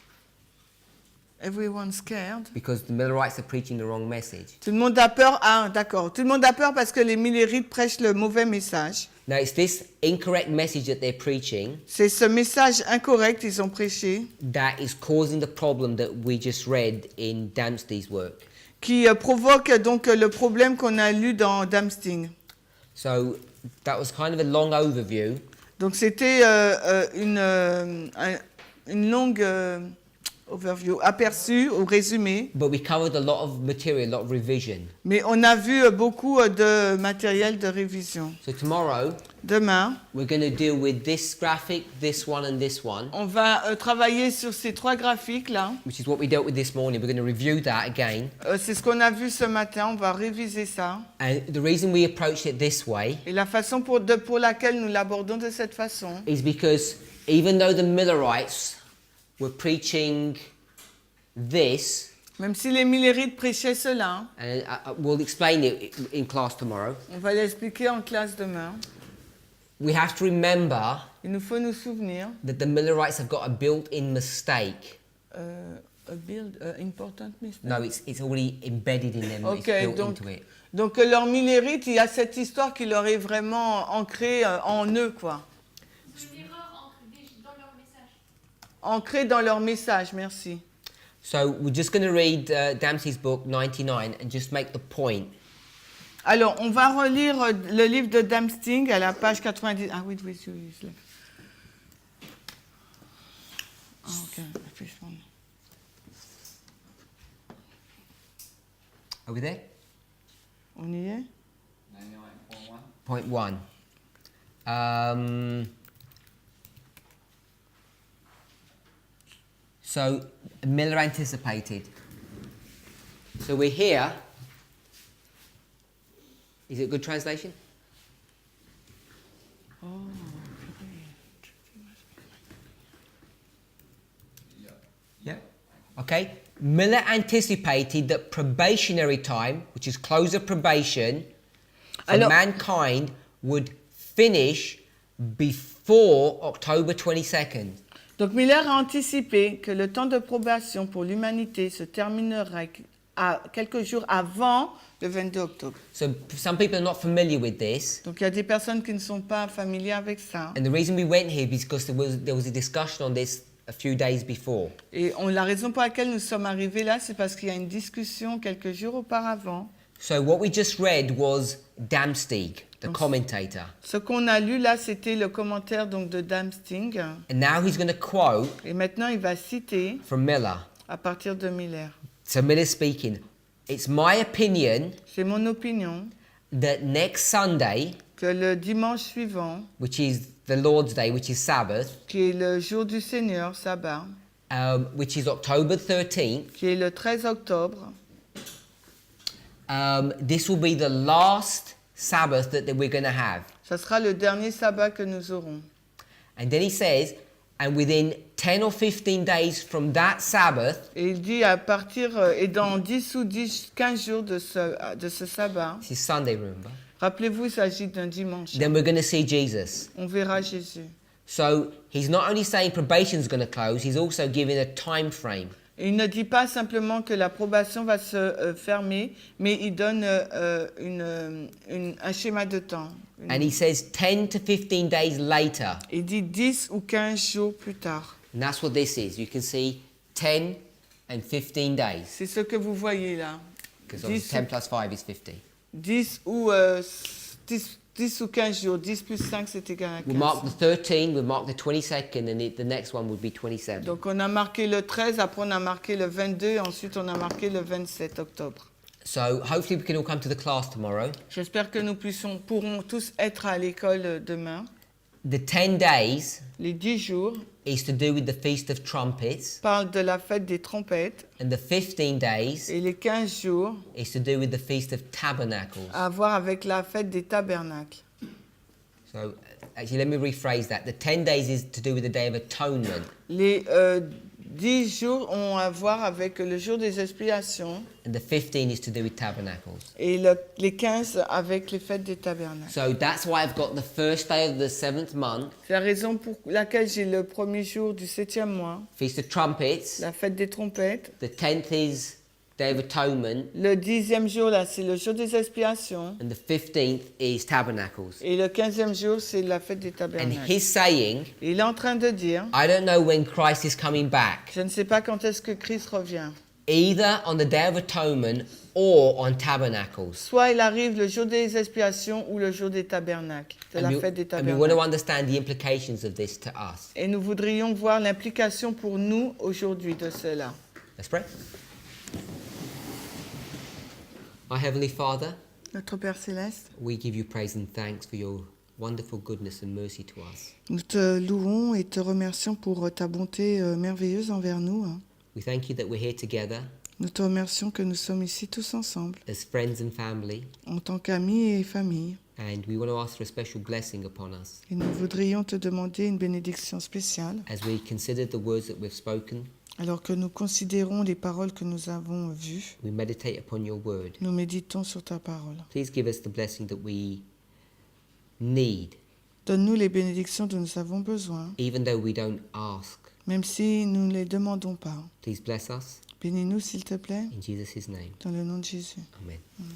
Everyone's scared. Because the Millerites are preaching the wrong message. Tout le monde a peur. Ah, d'accord. Tout le monde a peur parce que les millérites prêchent le mauvais message. Now it's this incorrect message that they're preaching C'est ce message incorrect qu'ils ont prêché that is causing the problem that we just read in Dempsey's work. qui provoque donc le problème qu'on a lu dans Damsting. So that was kind of a long overview. Donc c'était une longue overview, aperçu ou résumé, But we covered a lot of material, a lot of revision. mais on a vu beaucoup de matériel de révision. So tomorrow Demain, we're going to deal with this graphic, this one and this one, on va travailler sur ces 3 graphiques là. which is what we dealt with this morning. We're going to review that again. C'est ce qu'on a vu ce matin, on va réviser ça. And the reason we approached it this way Et la façon pour laquelle nous l'abordons de cette façon, is because even though the Millerites were preaching this, même si les millérites prêchaient cela, and we'll explain it in class tomorrow, on va l'expliquer en classe demain. we have to remember Il nous faut nous souvenir. that the Millerites have got a built-in mistake. A build, important mistake. No, it's already embedded in them. Ok, It's built donc, into it. donc leur millérite, il y a cette histoire qui leur est vraiment ancrée en eux, quoi. Une erreur dans leur message. Ancrée dans leur message, merci. So we're just going to read Dempsey's book 99 and just make the point. Alors, on va relire le livre de Damsting à la page 90. Ah oui, oui, oui. Oui. Ah, ok. Are we there? On y est? 99.1. Point 1. So Miller anticipated. So we're here. Is it a good translation? Oh, Yeah. Okay. Miller anticipated that probationary time, which is close of probation, for Alors- mankind would finish before October 22nd. Donc Miller a anticipé que le temps de probation pour l'humanité se terminerait à quelques jours avant le 22 octobre. So some people are not familiar with this, Donc il y a des personnes qui ne sont pas familières avec ça. and the reason we went here is because there was a discussion on this a few days before. Et la raison pour laquelle nous sommes arrivés là, c'est parce qu'il y a une discussion quelques jours auparavant. So what we just read was Damstig, the commentator, Ce qu'on a lu là, c'était le commentaire donc de Damsting. and now he's going to quote Et maintenant, il va citer from Miller. à partir de Miller. So Miller's speaking. It's my opinion C'est mon opinion that next Sunday, que le dimanche suivant, which is the Lord's Day, which is Sabbath, qui est le jour du Seigneur, sabbat, which is October 13th, qui est le 13 octobre, this will be the last Sabbath that we're going to have. ça sera le dernier sabbat que nous aurons. And then he says, and within 10 or 15 days from that Sabbath, Et il dit à partir, et dans 10 ou 15 jours de ce sabbat, this is Sunday, remember? Rappelez-vous, il s'agit d'un dimanche. then we're going to see Jesus. On verra Jésus. So he's not only saying probation's going to close, he's also giving a time frame. Et il ne dit pas simplement que la probation va se fermer, mais il donne un schéma de temps. And he says 10 to 15 days later. Il dit 10 ou 15 jours plus tard. And that's what this is. You can see 10 and 15 days. C'est ce que vous voyez là. Because 10 plus 5 is 50. 10 ou 15 jours. 10 plus 5, c'est égal à 15. We'll mark the 13, we'll mark the 22nd, and the next one would be 27. Donc on a marqué le 13, après on a marqué le 22, et ensuite on a marqué le 27 octobre. So hopefully we can all come to the class tomorrow. J'espère que nous pourrons tous être à l'école demain. The 10 days Les 10 jours is to do with the Feast of Trumpets. parlent de la fête des trompettes. And the 15 days Et les 15 jours is to do with the Feast of Tabernacles. à voir avec la fête des tabernacles. So actually, let me rephrase that. The 10 days is to do with the Day of Atonement. Les 10 jours ont à voir avec le jour des expiations. And the 15 is to do with Tabernacles. Et les 15 avec les fêtes des tabernacles. So that's why I've got the first day of the 7th month, C'est la raison pour laquelle j'ai le premier jour du 7e mois, Feast of Trumpets. la fête des trompettes. The 10th is Day of Atonement. Le 10e jour, là, c'est le jour des expiations. And the 15th is Tabernacles. Et le 15e jour, c'est la fête des And tabernacles. he's saying, Et il est en train de dire, I don't know when Christ is coming back, je ne sais pas quand est-ce que Christ revient. either on the Day of Atonement or on Tabernacles. Soit il arrive le jour des expiations ou le jour des tabernacles, de la fête des And we want to tabernacles. understand the implications of this to us. Et nous voudrions voir l'implication pour nous aujourd'hui de cela. Let's pray. Our Heavenly Father, Notre Père Céleste, we give you praise and thanks for your wonderful goodness and mercy to us. nous te louons et te remercions pour ta bonté merveilleuse envers nous. We thank you that we're here together Nous te remercions que nous sommes ici tous ensemble, as friends and family, en tant qu'amis et famille. and we want to ask for a special blessing upon us Et nous voudrions te demander une bénédiction spéciale, as we consider the words that we've spoken. alors que nous considérons les paroles que nous avons vues. We meditate upon your word. Nous méditons sur ta parole. Please give us the blessing that we need, Donne-nous les bénédictions dont nous avons besoin, even though we don't ask. même si nous ne les demandons pas. Please bless us Bénis-nous, s'il te plaît, in Jesus' name. dans le nom de Jésus. Amen. Amen.